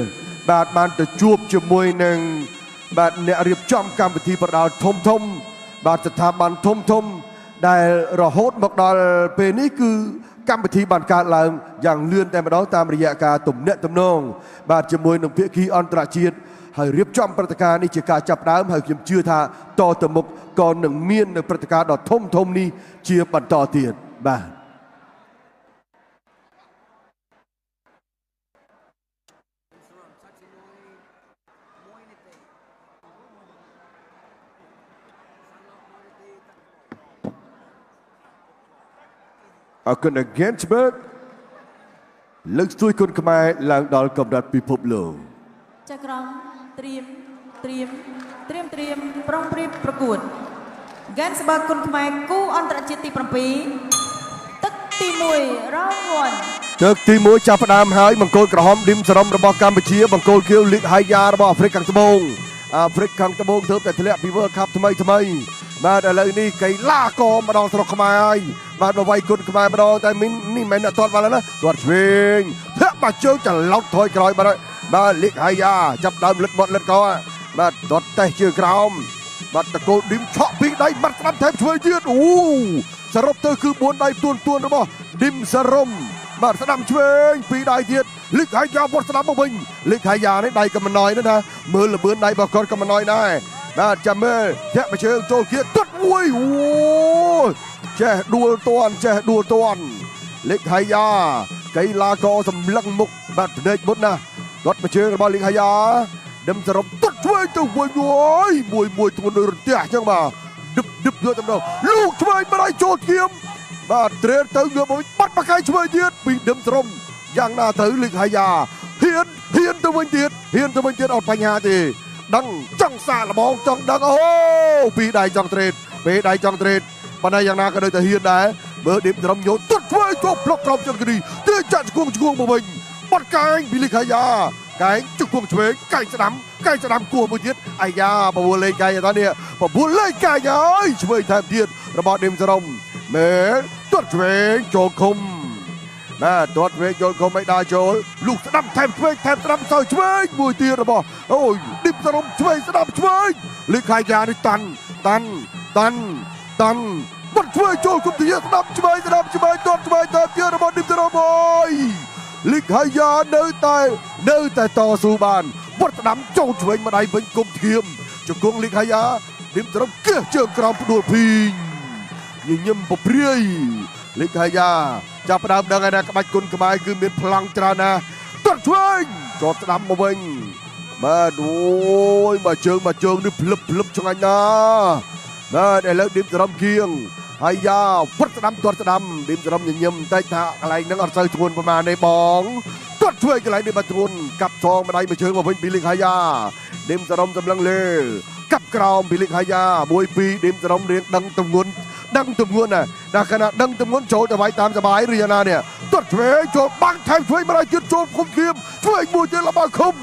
បាទបានទៅជួបជាមួយនឹងបាទអ្នករៀបចំកម្មវិធីប្រដាល់ធំបាទស្ថាប័នធំដែលរហូតមកដល់ពេលនេះគឺកម្មវិធីបានកើតឡើងយ៉ាងលឿនតែម្ដងតាមរយៈការទំនាក់ទំនងបាទជាមួយនឹងភាគីអន្តរជាតិហើយរៀបចំព្រឹត្តិការណ៍នេះជាការចាប់ផ្ដើមហើយខ្ញុំជឿថាតទៅមុខក៏នឹងមាននៅព្រឹត្តិការណ៍ដ៏ធំនេះជាបន្តទៀតបាទអរគុណដល់ Gensberg លើកស្ទួយគុនខ្មែរឡើងដល់កម្រិតពិភពលោកចាក្រមត្រៀមប្រុងប្រៀបប្រកួត Gensberg គុនខ្មែរគូអន្តរជាតិទី7ទឹកទី1 round 1ទឹកទី1ចាប់ផ្ដើមហើយបង្គោលក្រហមឌីមសរំរបស់កម្ពុជាបង្គោលខៀវលីកហាយ៉ារបស់អាហ្វ្រិកខាងត្បូងទើបតែធ្លាក់ពី World Cup ថ្មីបាទឥឡូវនេះកីឡាករមកដល់ស្រុកខ្មែរហើយបាទមកវាយគុនខ្មែរម្ដងតែនេះមិនមែនអ្នកទាត់បាល់ណាទាត់ឆ្វេងធាក់បាជើងច្រឡោតថយក្រោយបាទលីកហាយ៉ាចាប់ដើមលិតមាត់លិតកបាទទាត់តេះជើងក្រោមបាទតកូលឌីមឆក់ពីដៃបាត់ស្ដាប់ថែមឆ្វេងទៀតសរុបទៅគឺ4ដៃទួនរបស់ឌីមសរំបាទស្ដាំឆ្វេងពីដៃទៀតលីកហាយ៉ាវត្តស្ដាំមកវិញលីកហាយ៉ានេះដៃក៏មិនណយណាមើលលបឿនដៃរបស់គាត់ក៏មិនណយដែរបាទចាំមើលធាក់មកជើងចូលគៀទាត់មួយចេះដួលទាន់លីកហាយ៉ាកីឡាករសម្លឹងមុខបាទភ្នែកមុនណាទាត់មកជើងរបស់លីកហាយ៉ាដឹមសរុបទាត់ឆ្វេងទៅមួយធ្ងន់ដូចរន្ទះអញ្ចឹងបាទឌឹបយកទៅដល់លូកឆ្វេងបដៃចូលធៀមបាទត្រេតទៅយកមកបាត់បកាយឆ្វេងទៀតពីដឹមសរុបយ៉ាងណាទៅលីកហាយ៉ាហ៊ានទៅវិញទៀតអត់បញ្ហាទេដឹងចង់សាកល្បងចង់ដឹងពីដៃចង់ត្រេតពេលដៃចង់ត្រេតប៉ុន្តែយ៉ាងណាក៏នៅតែហ៊ានដែរមើលឌីមត្រឹមយកទាត់ធ្វើចូលផ្លុកក្រោមជើងគីទើចាក់ឆ្គងមកវិញបាត់កែងពីលីកហាយ៉ាកែងជង្គង់ឆ្វេងកែងស្ដាំគោះមួយទៀតអាយ៉ាបបួលលេងកែងតើនេះបបួលលេងកែងហើយឆ្វេងថែមទៀតរបស់ឌីមសរំមើលទាត់ឆ្វេងចូលឃុំបាទទាត់ឆ្វេងចូលឃុំឲ្យដើរចូលលូកស្ដាំថែមឆ្វេងស្ដាំសើឆ្វេងមួយទៀតរបស់អូយឌីមសរំឆ្វេងស្ដាំឆ្វេងលីកហាយ៉ានេះតាន់បាត់ឆ្វេងចូលគុំទៀតស្ដាំឆ្វេងទាត់ឆ្វេងទៅទៀតរបស់ឌីមសរំអូយលីកហាយ៉ានៅតែតស៊ូបានវត្តស្ដាំចូលឆ្វេងម្ដាយវិញគុំធៀមជង្គង់លីកហាយ៉ាឌីមសរំគះជើងក្រោមផ្ដួលភីងញញឹមពព្រាយលីកហាយ៉ាចាប់ផ្ដើមដឹងហើយណាក្បាច់គុនខ្មែរគឺមានប្លង់ច្រើនណាស់ទាត់ឆ្វេងចូលស្ដាំមកវិញបាទអូយមកជើងនេះភ្លឹបឆ្ងាញ់ណាស់បាទឥឡូវឌីមសរំគៀងហើយយ៉ាវត្តស្ដាំទាត់ស្ដាំឌីមសរំញញឹមតែថាកន្លែងហ្នឹងអត់សូវធ្ងន់ប្រហែលទេបងទាត់ឆ្វេងកន្លែងនេះបាត់ធ្ងន់កាប់សងម្ដាយមកជើងមកវិញពីលីកហាយ៉ាឌីមសរំសម្លឹងលើកាប់ក្រោមពីលីកហាយ៉ា1-2ឌីមសរំរៀងដឹងទម្ងន់ណាដល់ខណៈដឹងទម្ងន់ចូលទៅវាយតាមសបាយឬយ៉ាងណានេះទាត់ឆ្វេងចូលបាំងថែមឆ្វេងម្ដាយទៀតចូលគុំធៀមឆ្វេងមួយទៀតលបាឃុំ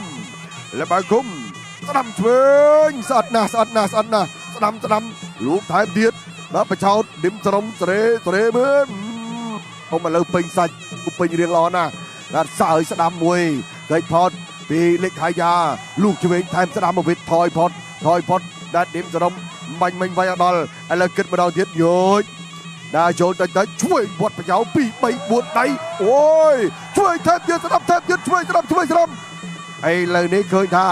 ស្ដាំឆ្វេងស្អិតណាស់ស្ដាំលូកថែមទៀតបាទបឆោតឌីមសរំស្រេមើលអមឥឡូវពេញសាច់ពេញរៀងល្អណាស់បាទសើស្ដាំមួយកេចផតពីលីកហាយ៉ាលូកឆ្វេងថែមស្ដាំមកវិញថយផតបាទឌីមសរំបាញ់មិញវាយអត់ដល់ឥឡូវគិតម្ដងទៀតយោជដើរចូលទៅឆ្វេងវត្តប្រយោ2 3 4ដៃអូយឆ្វេងថែមទៀតស្ដាំឆ្វេងស្ដាំឥឡូវនេះឃើញថា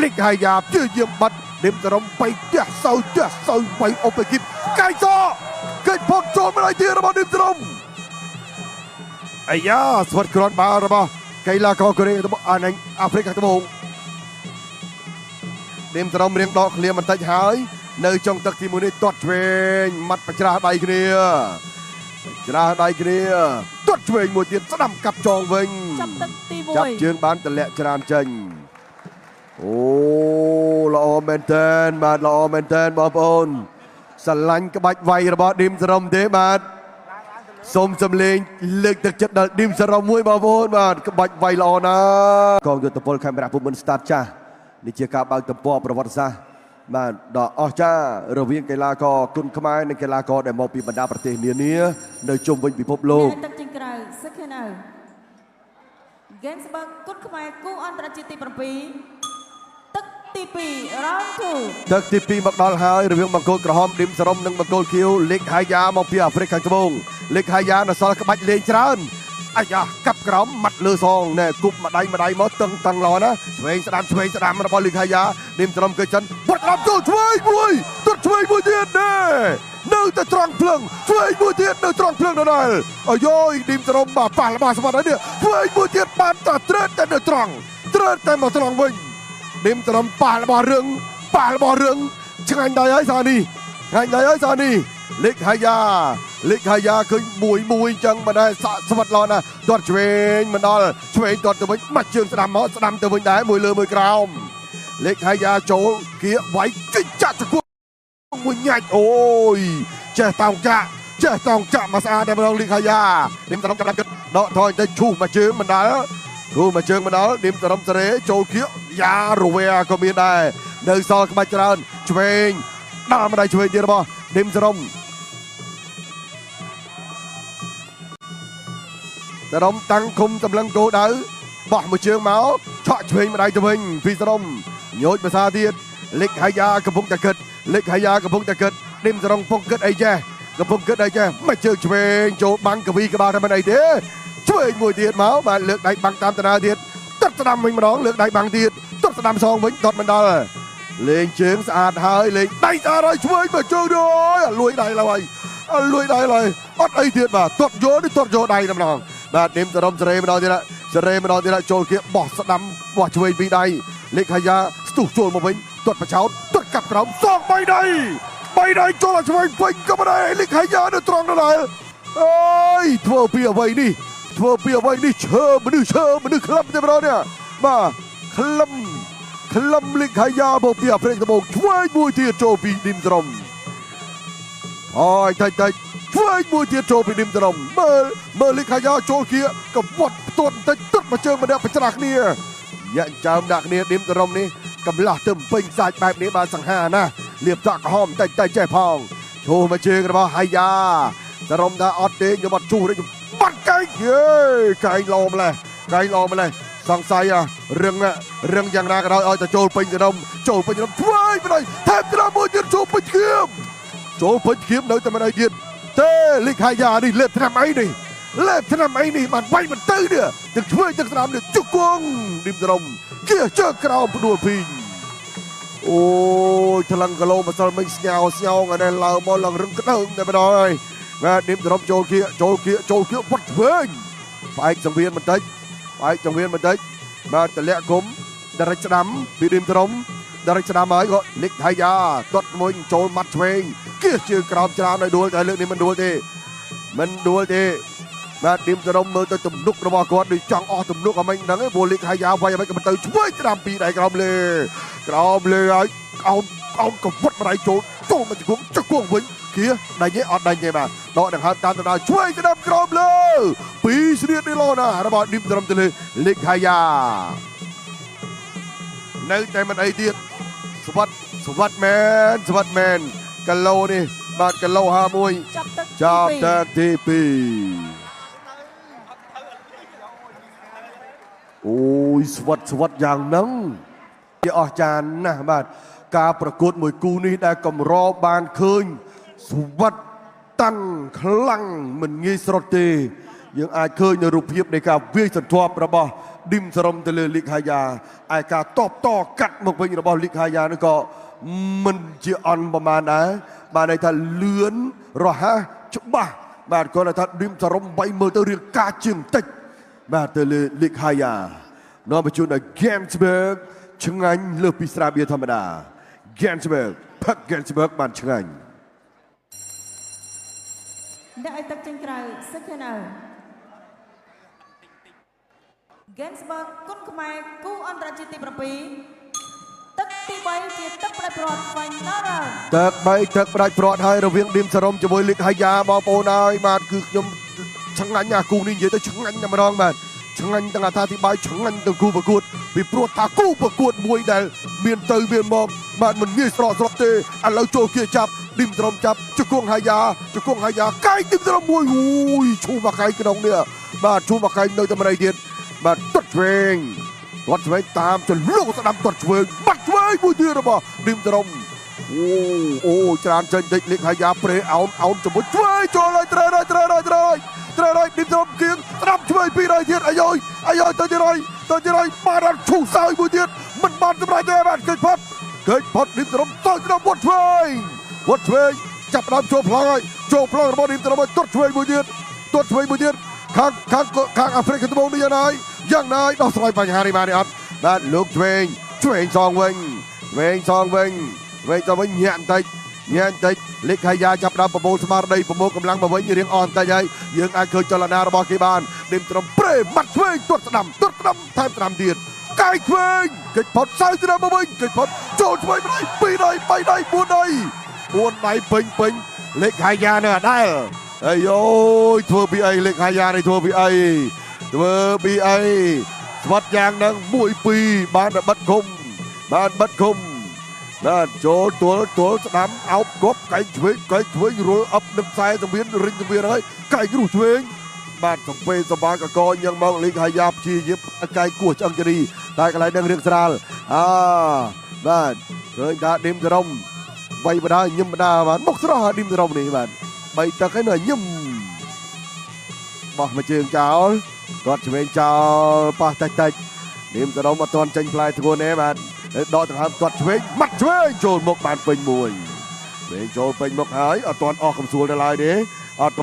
លីកហាយ៉ាព្យាយាមបាត់ឌីមសរំបៃទះសៅបៃអុបគីបកៃសកិច្ចផុតចូលម្ដាយទៀតរបស់ឌីមសរំអាយ៉ាស្វាត់ក្រនបាល់របស់កីឡាករកូរ៉េអាហ្វ្រិកខាងត្បូងឌីមសរំរៀងដកឃ្លាបន្តិចហើយនៅចុងទឹកទី1នេះទាត់ឆ្វេងម៉ាត់ប្រច្រាស់ដៃគ្នាទាត់ឆ្វេងមួយទៀតស្ដាំកាប់ចងវិញចាប់ទឹកទី1ចាប់ជើងបានតម្លាក់ច្រានចេញ អូល្អមែនតើបាទល្អមែនតើបងប្អូនស្រឡាញ់ក្បាច់វាយរបស់ឌីមសរំទេបាទសូមសំលេងលើកទឹកចិត្តដល់ឌីមសរំមួយបងប្អូនបាទក្បាច់វាយល្អណាស់កងយុទ្ធពលខេមរៈភូមិន្ទ Start ចាស់នេះជាការបើកទំព័រប្រវត្តិសាស្ត្របាទដ៏អស្ចារ្យរវាងកីឡាករគុនខ្មែរនិងកីឡាករដែលមកពីបណ្ដាប្រទេសនានានៅជុំវិញពិភពលោក ទឹកជើងក្រៅ Second out Gensburg គុនខ្មែរគូអន្តរជាតិទី7ទឹកទី2 Round 2 ទឹកទី2មកដល់ហើយរវាងបង្គោលក្រហមឌីមសរំនិងបង្គោលខៀវលេខហាយ៉ាមកពីអាហ្វ្រិកខាងត្បូងលេខហាយ៉ានៅសល់ក្បាច់លេងច្រើនអាយ៉ាកាប់ក្រោមម៉ាត់លើសងណែគប់ម្ដាយមកតឹងល្អណាឆ្វេងស្ដាំរបស់លេខហាយ៉ាឌីមសរំគឺចិនវត្តដល់ចូលឆ្វេងមួយទត់ឆ្វេងមួយទៀតណែនៅតែត្រង់ភ្លឹងឆ្វេងមួយទៀតនៅត្រង់ភ្លឹងដដែលអាយយឌីមសរំបាទប៉ះរបស់ស្មាត់ហើយនេះឆ្វេងមួយទៀតបានតែត្រេតតែនៅត្រង់ត្រេតតែមកត្រង់វិញឌីមសរំប៉ះរបស់រឿងឆ្ងាញ់ដែរហើយសានេះឆ្ងាញ់ដែរហើយសានេះលេខហាយ៉ាឃើញមួយអញ្ចឹងមិនដែរសាក់ស្វិតល្អណាស់ទាត់ឆ្វេងមិនដល់ឆ្វេងទាត់ទៅវិញបាច់ជើងស្ដាំមកស្ដាំទៅវិញដែរមួយលើមួយក្រោមលេខហាយ៉ាចូលគៀវាយចិញ្ចាក់ជង្គង់មួយញាច់អូយចេះតោងចាក់មកស្អាតតែម្ដងលេខហាយ៉ាឌីមសរំចាប់គិតដកថយទៅឈូសមកជើងមិនដល់ឌីមសរំសេរីចូលគៀយ៉ារវែក៏មានដែរនៅសល់ក្បាច់ច្រើនឆ្វេងដល់ម្ដាយឆ្វេងទៀតរបស់ឌីមសរំតាំងគុំតម្លឹងគោដៅបោះមួយជើងមកឆក់ឆ្វេងម្ដាយទៅវិញពីសរំញោចភាសាទៀតលេខហាយ៉ាកំពុងតែគិតឌីមសរំកំពុងគិតអីចេះមកជើងឆ្វេងចូលបាំងកវីក្បាលតែមិនអីទេឆ្វេងមួយទៀតមកបាទលើកដៃបាំងតាមតារាទៀតទាត់ស្ដាំវិញម្ដងលើកដៃបាំងទៀតទាត់ស្ដាំសងវិញទាត់មិនដល់លេងជើងស្អាតហើយលេងដៃស្អាតហើយឆ្វេងមកជើងទៅអើយលួយដៃឡើយអត់អីទៀតបាទទាត់យកដៃតែម្ដងបាទឌីមសរំសេរីម្ដងទៀតចូលគៀបោះស្ដាំបោះឆ្វេងពីដៃលេខហាយ៉ាស្ទុះចូលមកវិញទាត់បចោតទាត់កាប់ក្រោមសង3ដៃចូលឆ្វេងវិញក៏មិនដែរលេខហាយ៉ានៅត្រង់នោះដែរអើយធ្វើពីអ្វីនេះឈើមនុស្សក្លឹមតែម្ដងនេះបាទក្លឹមលេខហាយ៉ាមកពីអាហ្វ្រិកត្បូងឆ្វេងមួយទៀតចូលពីឌីមសរំអូយតិចឆ្វេងមួយទៀតចូលពីឌីមសរំមើលលេខហាយ៉ាចូលគៀកវត្តផ្ទាត់បន្តិចទឹកមកជើងម្នាក់ប្រច្រាស់គ្នាយ៉ាក់ចាំដាក់គ្នាឌីមសរំនេះកំឡោះទៅពេញសាច់បែបនេះបានសង្ហាណាលាបតក់ក្រហមតិចចេះផងឈោះមកជើងរបស់ហាយ៉ាសរំថាអត់ទេខ្ញុំអត់ជួសទេបាត់កែងកែងឡម្លេះសង្ស័យរឹងយ៉ាងណាក៏ដោយឲ្យតែចូលពេញសរំឆ្វេងម្ដាយថែមត្រង់មួយទៀតចូលពេញឈៀមនៅតែមិនអីទៀតទេលេខហាយ៉ានេះលេបឆ្នាំអីនេះបានវាយមិនទៅនេះទាំងឆ្វេងទាំងស្ដាំនេះជង្គង់ឌីមសរំគៀជើងក្រោមផ្ដួលពីងអូយថ្លឹងគីឡូម្សិលមិញស្ញោងអានេះឡើងមកឡើងរឹងក្តើងតែម្ដងហើយបាទឌីមសរំចូលគៀវត្តឆ្វេងផ្អែកសង្វៀនបន្តិចបាទតម្លាក់គុំដរិចស្ដាំពីឌីមសរំដរិចស្ដាំហើយក៏លេខហាយ៉ាទាត់មួយចូលម៉ាត់ឆ្វេងគៀជើងក្រោមច្រើនឲ្យដួលតែលើកនេះមិនដួលទេបាទឌីមសរំមើលទៅទំនុករបស់គាត់ដូចចង់អស់ទំនុកអមិញហ្នឹងឯងព្រោះលេខហាយ៉ាវាយអមិញក៏មិនទៅឆ្វេងស្ដាំពីដៃក្រោមលើហើយអោនកវត់ម្ដាយចូលមកជង្គង់វិញគៀដៃនេះអត់ដេញទេបាទដកដង្ហើមតាមទៅដល់ឆ្វេងស្ដាំក្រោមលើពីស្រៀតនេះឡូណារបស់ឌីមសរំទៅលើលេខហាយ៉ានៅតែមិនអីទៀតស្វិតមែនគីឡូនេះបាទគីឡូ51ចាប់ទឹកទី2អូយស្វិតយ៉ាងហ្នឹងជាអស្ចារ្យណាស់បាទការប្រកួតមួយគូនេះដែលកម្របានឃើញស្វិតតាំងខ្លាំងមិនងាយស្រុតទេយើងអាចឃើញនៅរូបភាពនៃការវាយសន្ធាប់របស់ឌីមសរំទៅលើលីកហាយ៉ាឯការតបតកាត់មកវិញរបស់លីកហាយ៉ានេះក៏មិនជាអន់ប្រមាណដែរបានន័យថាលឿនរហ័សច្បាស់បាទគាត់ថាឌីមសរំបីមើលទៅរៀងការជើងតិចបាទទៅលើលីកហាយ៉ានាំបញ្ជូនដល់ Gensburg ឆ្ងាញ់លើសពីស្រាបៀរធម្មតា Gensburg បានឆ្ងាញ់ដាក់ឲ្យទឹកចេញក្រៅ Second out Gensburg គុនខ្មែរគូអន្តរជាតិទី7 ជាទឹកផ្ដាច់ព្រាត់ final ទឹកផ្ដាច់ព្រាត់ហើយរវាងឌីមសរមជាមួយលីកហាយ៉ាបងប្អូនហើយបាទគឺខ្ញុំឆ្ងាញ់ណាគូនេះនិយាយទៅឆ្ងាញ់តែម្ដងបាទឆ្ងាញ់ទាំងអត្ថាធិប្បាយឆ្ងាញ់ទាំងគូប្រកួតពីព្រោះថាគូប្រកួតមួយដែលមានទៅមានមកបាទមិនងាយស្រកស្រកទេឥឡូវចូលគៀចាប់ឌីមសរមចាប់ជង្គង់ហាយ៉ាកាយឌីមសរមមួយអូយឈូមកកាយក្នុងនេះបាទឈូមកកាយនៅតែម្ដងទៀតបាទទាត់ឆ្វេងតាមចលុកស្ដាំទាត់ឆ្វេងបាត់ឆ្វេងមួយទៀតរបស់ឌីមសរមអូច្រើនចេញតិចលីកហាយ៉ាប្រេអោនជាមួយឆ្វេងចូលហើយត្រូវហើយឌីមសរមគៀងស្ដាំឆ្វេងពីរហើយទៀតអាយទៅទៀតហើយបាទអត់ឈូសើយមួយទៀតមិនបានសម្រេចទេបាទគេផុតឌីមសរមទៅដល់វត្តឆ្វេងចាប់ដើមចូលប្លង់របស់ឌីមសរមទាត់ឆ្វេងមួយទៀតខាងអាហ្វ្រិកត្បូងនេះយ៉ាងណាដោះស្រាយបញ្ហានេះបានទេអត់បាទលោកឆ្វេងសងវិញញាក់បន្តិចលិខយាចាប់ដើមប្រមូលស្មារតីប្រមូលកម្លាំងមកវិញរៀងអន់បន្តិចហើយយើងអាចឃើញចលនារបស់គេបានឌីមត្រឹមប្រេបាត់ឆ្វេងទាត់ស្ដាំថែមស្ដាំទៀតកាយឆ្វេងគេចផុតសើស្ដាំមកវិញគេចផុតចូលឆ្វេង2ដៃ3ដៃ4ដៃពេញលិខយានៅអដែលអាយធ្វើពីអីលិខយានេះធ្វើពីអីស្វាត់យ៉ាងហ្នឹង1-2បានបិទឃុំបាទចូលទួលស្ដាំអោបគប់កែងឆ្វេងរុលអប់នឹកខ្សែសង្វៀនរិញសង្វៀនហើយកែងរុះឆ្វេងបាទសំពេលសបាកកយ៉ាងមកលីកហាយ៉ាព្យាយាមកែងគោះឆ្អឹងជរីតែកន្លែងនឹងរៀងស្រាលបាទឃើញថាឌីមសរមវាយបដាញឹមបដាបាទមុខស្រស់ឌីមសរមនេះបាទបីទឹកឯងញឹមបោះមួយជើងចោលគាត់ឆ្វេងចោលប៉ះតិចឌីមសរមអត់ទាន់ចេញផ្លែធ្ងន់ទេបាទដកដង្ហើមគាត់ឆ្វេងម៉ាត់ឆ្វេងចូលមុខបានពេញមួយឆ្វេងចូលពេញមុខហើយអត់ទាន់អស់កំសួលទៅឡើយទេវត្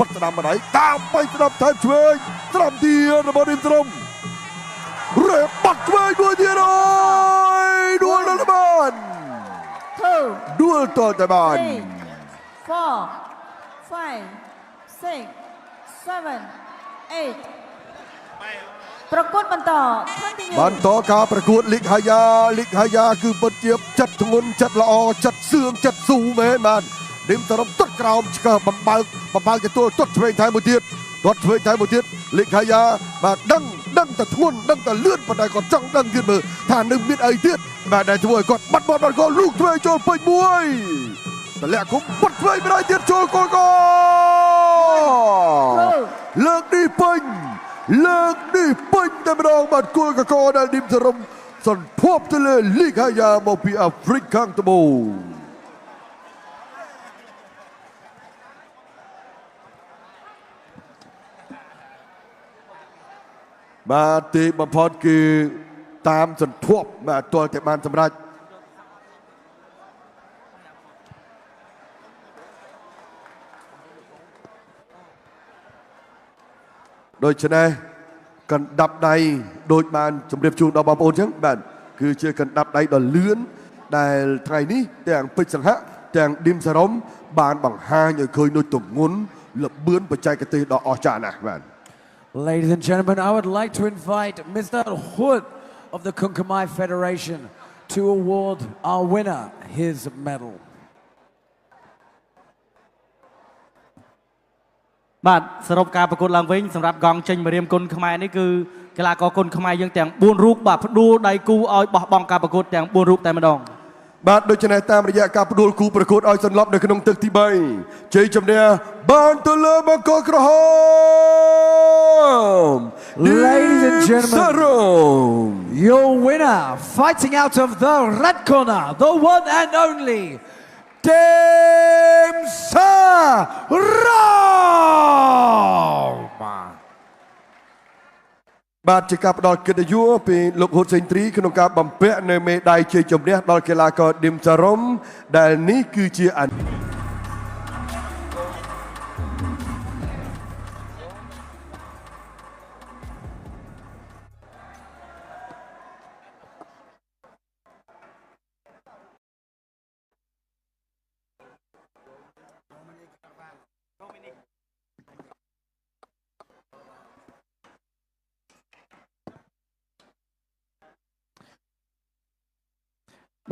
តស្ដាំម្ដាយតាមបីស្ដាំថែមឆ្វេងស្ដាំទៀតរបស់ឌីមសរមរេបាត់ឆ្វេងមួយទៀតអើយដួលដល់បានដួលតទៅបាន 4 5 6 7 8ប្រកួតបន្តការប្រកួតលីកហាយ៉ាគឺពិតជាចិត្តធ្ងន់ចិត្តល្អចិត្តសឿងចិត្តស៊ូមែនបាទឌីមសរមទាត់ក្រោមឆ្កឹះបំបើកទទួលទាត់ឆ្វេងថែមមួយទៀតលីកហាយ៉ាបាទដឹងតែធ្ងន់ដឹងតែលឿនប៉ុន្តែគាត់ចង់ដឹងទៀតមើលថានឹងមានអីទៀតបាទដែលធ្វើឲ្យគាត់បាត់បោលលូកឆ្វេងចូលពេញមួយតម្លាក់គុំបាត់ឆ្វេងម្ដាយទៀតចូលគោលលើកនេះពេញតែម្ដងបាទគោលកកដែលឌីមសរមសន្ភពទៅលើលីកហាយ៉ាមកពីអាហ្វ្រិកខាងត្បូងបាទទីបំផុតគឺតាមសន្ភពបាទទាល់តែបានសម្រេចដូច្នេះកណ្ដាប់ដៃដូចបានជម្រាបជូនដល់បងប្អូនអញ្ចឹងបាទគឺជាកណ្ដាប់ដៃដ៏លឿនដែលថ្ងៃនេះទាំងពេជ្រសង្ហៈទាំងឌីមសរមបានបង្ហាញឲ្យឃើញនូវទម្ងន់ល្បឿនបច្ចេកទេសដ៏អស្ចារ្យណាស់បាទ Ladies and gentlemen, I would like to invite Mr. Hood of the Kunkamai Federation to award our winner his medal. បាទសរុបការប្រកួតឡើងវិញសម្រាប់កងចេញមករៀមគុណខ្មែរនេះគឺកីឡាករគុណខ្មែរយើងទាំង4រូបបាទផ្ដួលដៃគូឲ្យបោះបង់ការប្រកួតទាំង4រូបតែម្ដងបាទដូច្នេះតាមរយៈការផ្ដួលគូប្រកួតឲ្យសន្លប់នៅក្នុងទឹកទី3ជ័យជំនះបានទៅលើបង្គោលក្រហម Ladies and gentlemen, your winner fighting out of the red corner, the one and only Dim Sarom បាទជាការផ្ដល់កិត្តិយសពីលោកហ៊ុនសេងទ្រីក្នុងការបំពាក់នៅមេដាយជ័យជំនះដល់កីឡាករឌីមសារ៉ុមដែលនេះគឺជា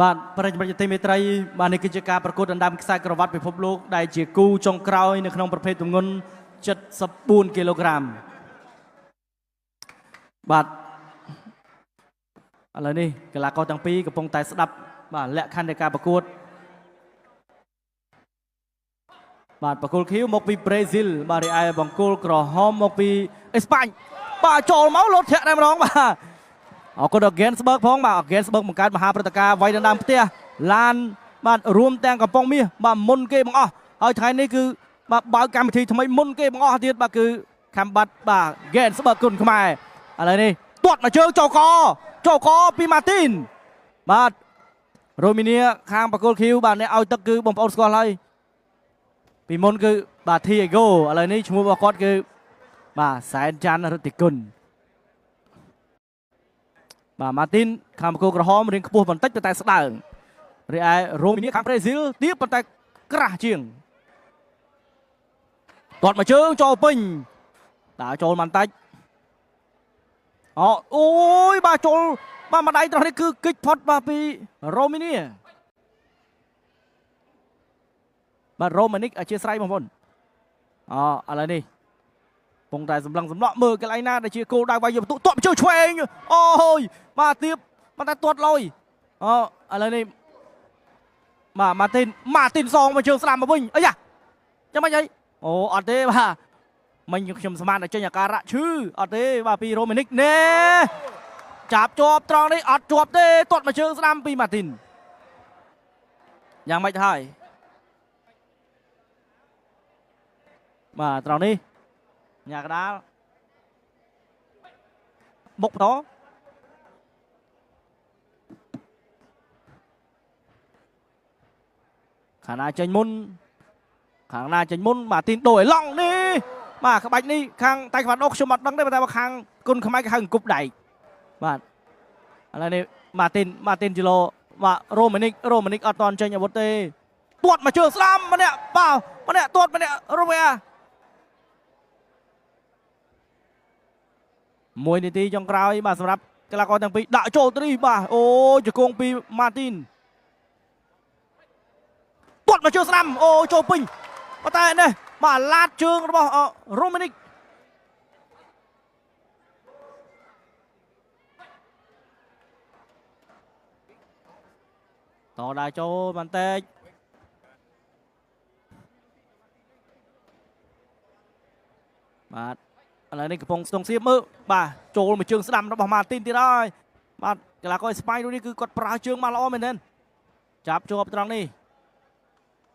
បាទប្រិយមិត្តទីមេត្រីបាទនេះគឺជាការប្រកួតដណ្ដើមខ្សែក្រវ៉ាត់ពិភពលោកដែលជាគូចុងក្រោយនៅក្នុងប្រភេទទម្ងន់74គីឡូក្រាមបាទឥឡូវនេះកីឡាករទាំងពីរកំពុងតែស្ដាប់បាទលក្ខខណ្ឌនៃការប្រកួតបាទបង្គោលខៀវមកពីប្រេស៊ីលបាទរីឯបង្គោលក្រហមមកពីអេស្ប៉ាញបាទចូលមកលោតធាក់តែម្ដងបាទអរគុណដល់ Gensberg ផងបាទ Gensberg បង្កើតមហាព្រឹត្តិការណ៍វាយដណ្ដើមផ្ទះឡានបាទរួមទាំងកំពង់មាសបាទមុនគេបង្អស់ហើយថ្ងៃនេះគឺបាទបើកកម្មវិធីថ្មីមុនគេបង្អស់ទៀតបាទគឺខំបាត់បាទ Gensberg គុណខ្មែរឥឡូវនេះទាត់មកជើងចូលកពី Martin បាទរ៉ូមីនីខាងបង្គោលខៀវបាទអ្នកឲ្យទឹកគឺបងប្អូនស្គាល់ហើយពីមុនគឺបាទ Thiago ឥឡូវនេះឈ្មោះរបស់គាត់គឺបាទសែនច័ន្ទរិទ្ធិគុណបាទ Martin ខាងបង្គោលក្រហមរៀងខ្ពស់បន្តិចតែស្ដើងរីឯរ៉ូមីនីខាងប្រេស៊ីលទៀតប៉ុន្តែក្រាស់ជាងទាត់មកជើងចូលពេញដើរចូលបន្តិចអូយបាទចូលបាទម្ដាយត្រង់នេះគឺគិចផុតបាទពីរ៉ូមីនីបាទរ៉ូម៉ានិកអធិស្ឋានបងប្អូនឥឡូវនេះពងតែសម្លឹងសម្លក់មើលកន្លែងណាដែលជាគោលដៅវាយយកបន្ទុកទាត់មកជើងឆ្វេងអូយបាទទៀបប៉ុន្តែទាត់លុយឥឡូវនេះបាទម៉ាទីនសងមកជើងស្ដាំមកវិញអីយ៉ាចាំមិនអីអូអត់ទេបាទមិញខ្ញុំស្មានតែចេញអាការៈឈឺអត់ទេបាទពីរ៉ូម៉ានិកណែចាប់ជាប់ត្រង់នេះអត់ជាប់ទេទាត់មកជើងស្ដាំពីម៉ាទីនយ៉ាងម៉េចទៅហើយបាទត្រង់នេះញ៉ាកដាលបុកបន្តខាងណាចេញមុនបាទទីនដូរឲ្យឡង់នេះបាទក្បាច់នេះខាងតៃក្វាន់ដូខ្ញុំអត់ដឹងទេតែខាងគុណខ្មែរគេហៅអង្គប់ដៃបាទឥឡូវនេះម៉ាទីនជីឡូបាទរ៉ូម៉ានិកអត់តន់ចេញអាវុធទេទាត់មកជើងស្ដាំម្នាក់បាទម្នាក់ទាត់ម្នាក់រវែ1នាទីចុងក្រោយបាទសម្រាប់កីឡាករទាំងពីរដាក់ចូលទ្រីបាទអូជង្គង់ពីម៉ាទីនទាត់មកជើងស្ដាំអូចូលពេញប៉ុន្តែនេះបាទឡាតជើងរបស់រ៉ូម៉ានិកតដើរចូលបន្តិចបាទឥឡូវនេះកំពុងស្ទង់សៀបមើលបាទចូលមកជើងស្ដាំរបស់ម៉ាទីនទៀតហើយបាទកីឡាករអេស្ប៉ាញនេះគឺគាត់ប្រើជើងមកល្អមែនទែនចាប់ជាប់ត្រង់នេះ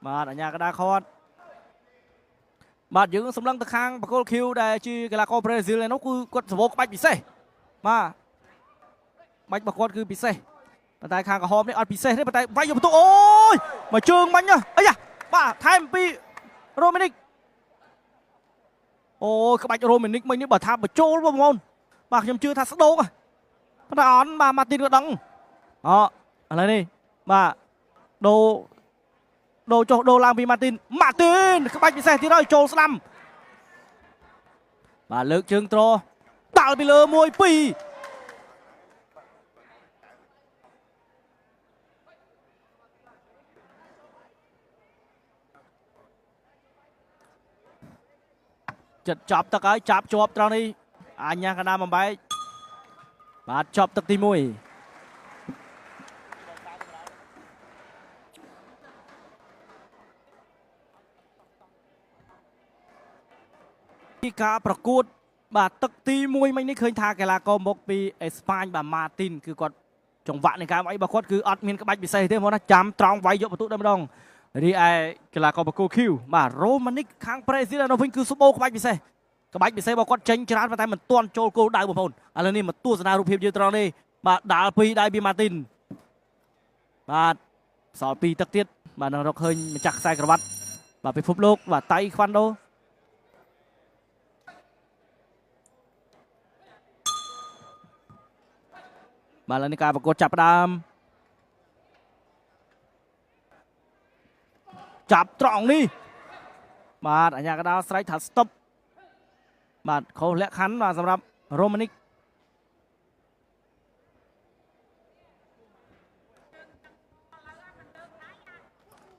បាទអញ្ញាកដាខាត់បាទយើងសម្លឹងទៅខាងបង្គោលខៀវដែលជាកីឡាករប្រេស៊ីលឯនោះគឺគាត់សវោក្បាច់ពិសេសបាទបាច់របស់គាត់គឺពិសេសប៉ុន្តែខាងក្រហមនេះអត់ពិសេសទេប៉ុន្តែវាយយកបន្ទុកអូយមកជើងមិញអីយ៉ាបាទថែមពីរ៉ូម៉ានិកអូក្បាច់រ៉ូម៉ានិកមិញនេះបើថាបញ្ចូលបងប្អូនបាទខ្ញុំជឿថាស្ដោកប៉ុន្តែអត់បាទម៉ាទីនក៏ដឹងឥឡូវនេះបាទដូរចុះដូរឡើងពីម៉ាទីនក្បាច់ពិសេសទៀតហើយចូលស្ដាំបាទលើកជើងត្រដាល់ពីលើ1 2ចិត្តចាប់ទឹកហើយចាប់ជាប់ត្រង់នេះអញ្ញាកណ្ដាលបំបែកបាទចាប់ទឹកទី1ពីការប្រកួតបាទទឹកទី1មិញនេះឃើញថាកីឡាករមកពីអេស្ប៉ាញបាទម៉ាទីនគឺគាត់ចង្វាក់នៃការវាយរបស់គាត់គឺអត់មានក្បាច់ពិសេសទេមកណាចាំត្រង់វាយយកបន្ទុកតែម្ដងរីឯកីឡាករបង្គោលខៀវបាទរ៉ូម៉ានិកខាងប្រេស៊ីលនៅវិញគឺស្បូរក្បាច់ពិសេសរបស់គាត់ចេញច្រើនតែមិនទាន់ចូលគោលដៅបងប្អូនឥឡូវនេះមកទស្សនារូបភាពយើងត្រង់នេះបាទដាល់ពីដៃពីម៉ាទីនបាទសល់2ទឹកទៀតបាទនឹងរកឃើញម្ចាស់ខ្សែក្រវ៉ាត់បាទពិភពលោកបាទតៃខ្វាន់ដូបាទឥឡូវនេះការប្រកួតចាប់ផ្ដើមចាប់ត្រង់នេះបាទអញ្ញាកដាលស្រែកថាស្តុបបាទខុសលក្ខខណ្ឌបាទសម្រាប់រ៉ូម៉ានិក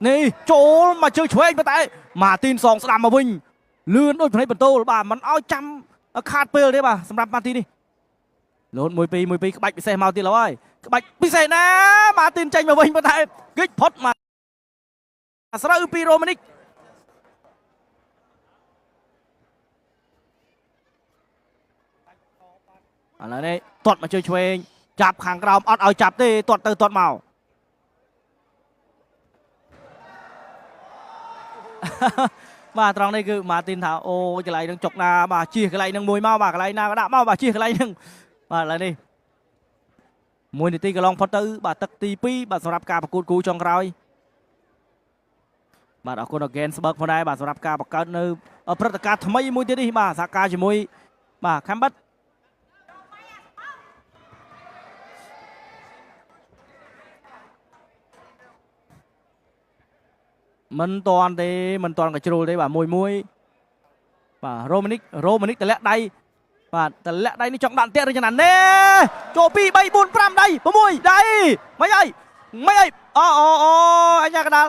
นี่โจลมาเจอช่วยมาแต่มาติน2 ស្ដាំមកវិញលឿនដូចភ្នែកបន្ទោលបាទมันឲ្យចាំខាតពេលទេបាទសម្រាប់ម៉ាទីននេះលូន1 2 1 2ក្បាច់ពិសេសមកទៀតហើយក្បាច់ពិសេសណាម៉ាទីនចេញមកវិញប៉ុន្តែគិចផុតមកស្រូវពីរ៉ូម៉ានិកឥឡូវនេះទាត់មកជួយឆ្វេងចាប់ខាងក្រោមអត់ឲ្យចាប់ទេទាត់ទៅទាត់មកបាទត្រង់នេះគឺម៉ាទីនថាអូកន្លែងនឹងចុកណាបាទជិះកន្លែងនឹងមួយមកបាទកន្លែងណាក៏ដាក់មកបាទជិះកន្លែងនឹងបាទឥឡូវនេះ1 នាទីកន្លងផុតទៅបាទទឹកទី2បាទសម្រាប់ការប្រកួតគូចុងក្រោយបាទអរគុណដល់ Gensburg ផងដែរបាទសម្រាប់ការបង្កើតនៅព្រឹត្តិការណ៍ថ្មីមួយទៀតនេះបាទសហការជាមួយបាទខាំបាត់មិនតាន់ទេមិនតាន់ក៏ជ្រុលទេបាទមួយបាទរ៉ូម៉ានិកតម្លាក់ដៃបាទតម្លាក់ដៃនេះចង់ដាក់ទៀតឬយ៉ាងណាណែចូល2 3 4 5ដៃ6ដៃមិនអីអូអញ្ញាកដាល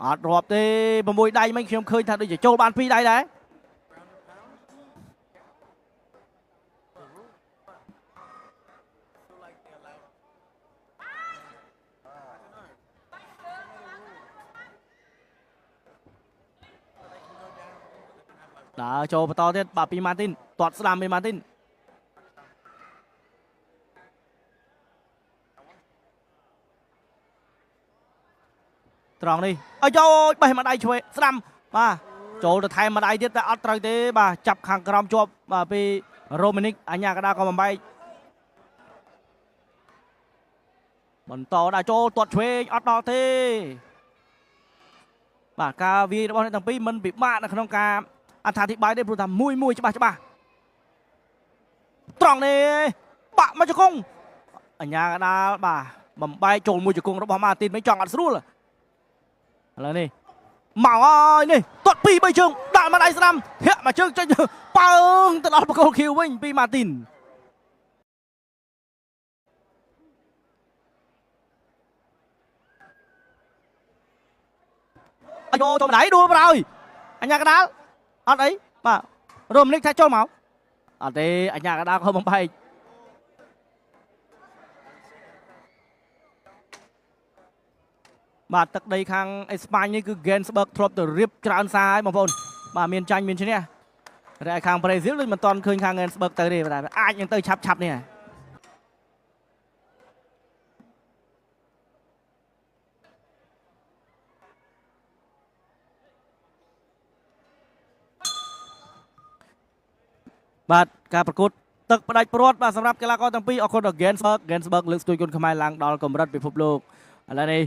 អត់រាប់ទេ6ដៃមិនខ្ញុំឃើញថាដូចជាចូលបាន2ដៃដែរដើរចូលបន្តទៀតបាទពីម៉ាទីនទាត់ស្ដាំពីម៉ាទីនត្រង់នេះឲ្យយកបេះមួយដៃឆ្វេងស្ដាំបាទចូលទៅថែមមួយដៃទៀតតែអត់ត្រូវទេបាទចាប់ខាងក្រោមជាប់បាទពីរ៉ូម៉ានិកអញ្ញាកដាក៏បំបែកបន្តដាក់ចូលទាត់ឆ្វេងអត់ដល់ទេបាទការវាយរបស់អ្នកទាំងពីរមិនពិបាកនៅក្នុងការអត្ថាធិប្បាយទេព្រោះថាមួយច្បាស់ត្រង់នេះបាក់មកជង្គង់អញ្ញាកដាលបាទបំបែកចូលមួយជង្គង់របស់ម៉ាទីនមិនចង់អត់ស្រួលឥឡូវនេះមកហើយនេះទាត់2 3ជើងដាក់មកដៃស្ដាំធាក់មកជើងចេញប៉ើងទៅដល់បកគោលឃីវវិញពីម៉ាទីនអាយចូលម្ដាយដួលប្រហើយអញ្ញាកដាលអត់អីបាទរ៉ូម៉ានិកថាចូលមកអត់ទេអញ្ញាកដាលក៏បំបែកបាទទឹកដីខាងអេស្ប៉ាញនេះគឺ Gensburg ធ្លាប់ទៅរៀបច្រើនសារហើយបងប្អូនបាទមានចាញ់មានឈ្នះតែខាងប្រេស៊ីលដូចមិនទាន់ឃើញខាង Gensburg ទៅទេតែអាចនឹងទៅឆាប់នេះបាទការប្រកួតទឹកផ្ដាច់ព្រាត់បាទសម្រាប់កីឡាករទាំងពីរអរគុណដល់ Gensburg លើកស្ទួយគុណខ្មែរឡើងដល់កម្រិតពិភពលោកឥឡូវនេះ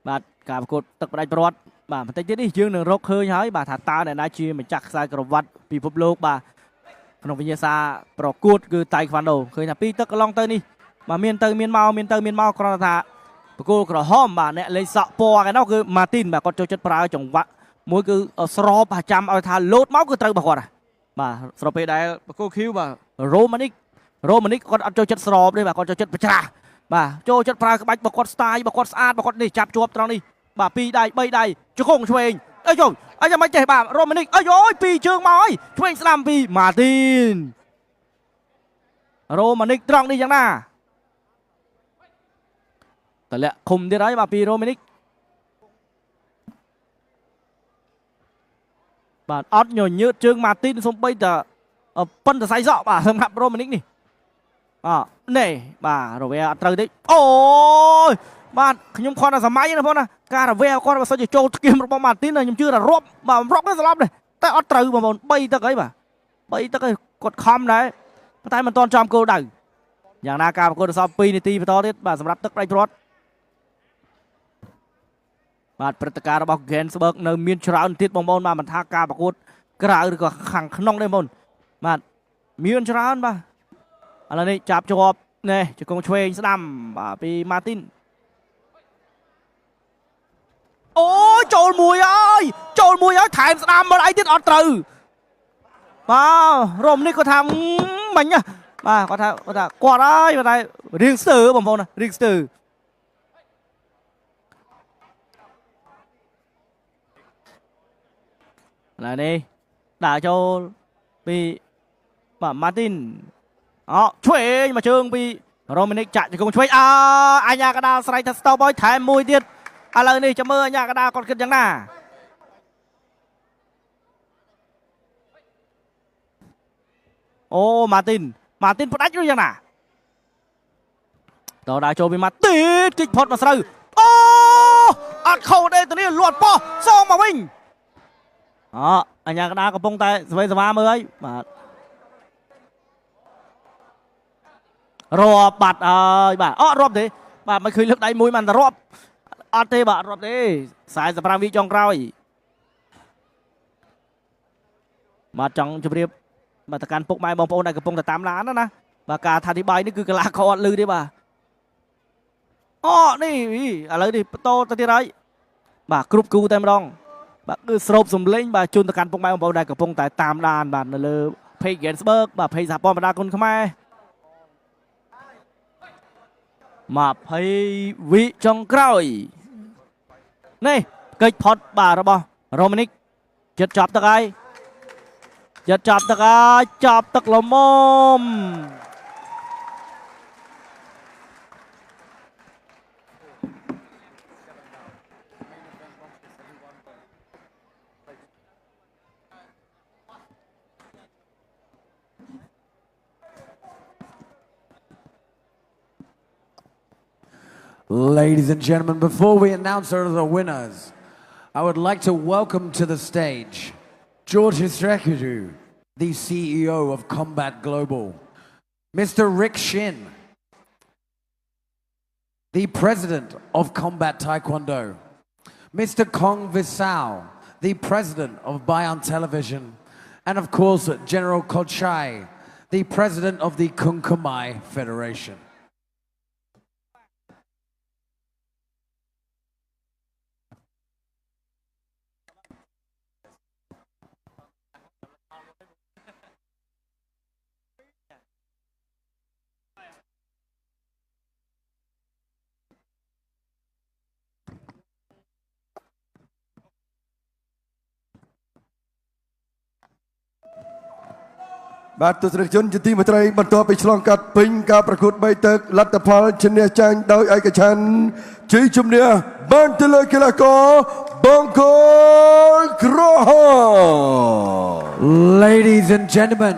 បាទការប្រកួតទឹកផ្ដាច់ព្រាត់បាទបន្តិចទៀតនេះយើងនឹងរកឃើញហើយបាទថាតើអ្នកណាជាម្ចាស់ខ្សែក្រវ៉ាត់ពិភពលោកបាទក្នុងវិញ្ញាសាប្រកួតគឺតៃក្វាន់ដូឃើញថាពីទឹកកន្លងទៅនេះបាទមានទៅមានមកគ្រាន់តែថាប្រកួតក្រហមបាទអ្នកលេងសក់ពណ៌ឯនោះគឺម៉ាទីនបាទគាត់ចូលចិត្តប្រើចង្វាក់មួយគឺស្របចាំឲ្យថាលោតមកគឺត្រូវរបស់គាត់បាទស្របពេលដែលប្រកួតឃីវបាទរ៉ូម៉ានិកគាត់អត់ចូលចិត្តស្របទេបាទគាត់ចូលចិត្តប្រច្រាស់បាទចូលចិត្តប្រើក្បាច់របស់គាត់ស្ទាយរបស់គាត់ស្អាតរបស់គាត់នេះចាប់ជាប់ត្រង់នេះបាទ2ដៃ3ដៃជង្គង់ឆ្វេងអីយអីយ៉ាងម៉េចទេបាទរ៉ូម៉ានិកអីយ2ជើងមកហើយឆ្វេងស្ដាំពីម៉ាទីនរ៉ូម៉ានិកត្រង់នេះយ៉ាងណាតម្លាក់ឃុំទៀតហើយបាទពីរ៉ូម៉ានិកបាទអត់ញញើតជើងម៉ាទីនសំបីតែប៉ុនតសៃសក់បាទសម្រាប់រ៉ូម៉ានិកនេះនេះបាទរវែអត់ត្រូវទេអូយបាទខ្ញុំខត់តែសម័យណាបងណាការរវែគាត់បើសិនជាចូលស្គៀមរបស់ម៉ាទីនខ្ញុំជឿថារាប់បាទរាប់ទៅស្លាប់ទេតែអត់ត្រូវបងប្អូន3ទឹកអីបាទ3ទឹកអីគាត់ខំដែរតែមិនទាន់ចំគោលដៅយ៉ាងណាការប្រកួតសល់2នាទីបន្តទៀតបាទសម្រាប់ទឹកផ្ដាច់ព្រាត់បាទព្រឹត្តិការណ៍របស់ Gensburg នៅមានច្រើនទៀតបងប្អូនបាទមិនថាការប្រកួតក្រៅឬក៏ខាងក្នុងទេបងប្អូនបាទមានច្រើនបាទឥឡូវនេះចាប់ជាប់នេះជង្គង់ឆ្វេងស្ដាំបាទពីម៉ាទីនអូចូលមួយហើយថែមស្ដាំមកអីទៀតអត់ត្រូវបាទរ៉ូមនេះគាត់ថាមិញបាទគាត់ថាគាត់ហើយតែរៀងស្ទើបងប្អូនរៀងស្ទើ là đi đá cho bị bà Martin chuối mà trường bị Romanic chạy cho cùng chuối anh nhà cái đá sải thật sâu boy thèm mùi tiết lời này cho mơ anh nhà cái đá còn kinh chẳng nà Martin bắt đánh rồi chẳng nà tao đã cho bị Martin kích phật mà sao ăn khâu đây từ đây luột po xong mà mình anh nhà cái đá có bông tay bây giờ ba mươi mà rộp bạt bà rộp thế bà mới khơi lực đáy mũi mà rộp thế bà rộp thế sai giờ prang vi trong rồi mà trong chụp điệp mà tất cả phục mai bông này cái bông là 8 ล้าน đó nè bà cả thà thì bayนี่คือ cái lá kho lư đi bàนี่อะไรดิโตตะที่ไรbàกรุ๊ปกูเต็มรองbà cứ sộp sùng lên bà chun tất cả phục mai bông này cái bông tại 8 ล้าน bà làเพย์เกนสเบิร์กbàเพย์สปอนมาดาคนขมายmà phải vị trong cõi này cây phật bà rồi bao Romanic chật chọc tất ai chọc tất lồng mồm Ladies and gentlemen, before we announce the winners, I would like to welcome to the stage George Hisrekadu, the CEO of Combat Global, Mr. Rick Shin, the president of Combat Taekwondo, Mr. Kong Visao, the president of Bayon Television, and of course General Kochai, the president of the Kunkumai Federation. Bát tu srik chun jati matrai bantuไปឆ្លងកាត់ពេញការប្រកួត3ទឹកលទ្ធផលឈ្នះចាញ់ដោយឯកច្ឆន្ទជ័យជំនះបានទៅលើកីឡាករបង្គោលក្រហម Ladies and gentlemen,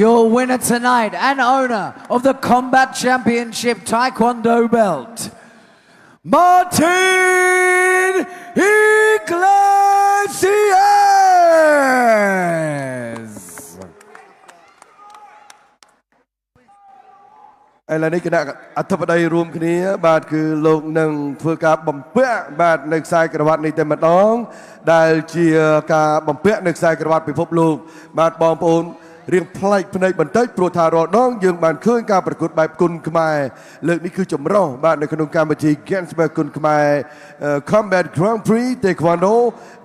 your winner tonight and owner of the Combat Championship Taekwondo belt, Martin Iglesias. ឥឡូវនេះគណៈអធិបតីរួមគ្នាបាទគឺលោកនឹងធ្វើការបំពាក់បាទនៅខ្សែក្រវ៉ាត់នេះតែម្ដងដែលជាការបំពាក់នៅខ្សែក្រវ៉ាត់ពិភពលោកបាទបងប្អូនរៀងប្លែកភ្នែកបន្តិចព្រោះថារាល់ដងយើងបានឃើញការប្រកួតបែបគុនខ្មែរលើកនេះគឺចម្រុះបាទនៅក្នុងកម្មវិធី Games បែបគុនខ្មែរ Combat Grand Prix Taekwondo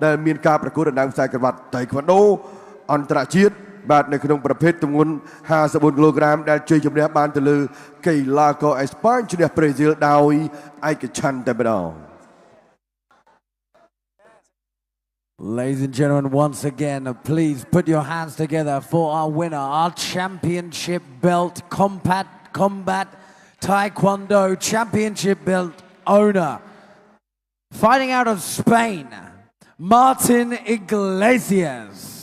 ដែលមានការប្រកួតដណ្ដើមខ្សែក្រវ៉ាត់ Taekwondo អន្តរជាតិបាទនៅក្នុងប្រភេទទម្ងន់54គីឡូក្រាមដែលជ័យជំនះបានទៅលើកីឡាករអេស្ប៉ាញឈ្នះប្រេស៊ីលដោយឯកច្ឆន្ទតែម្ដង Ladies and gentlemen, once again, please put your hands together for our winner, our championship belt, Combat Taekwondo championship belt owner, fighting out of Spain, Martin Iglesias.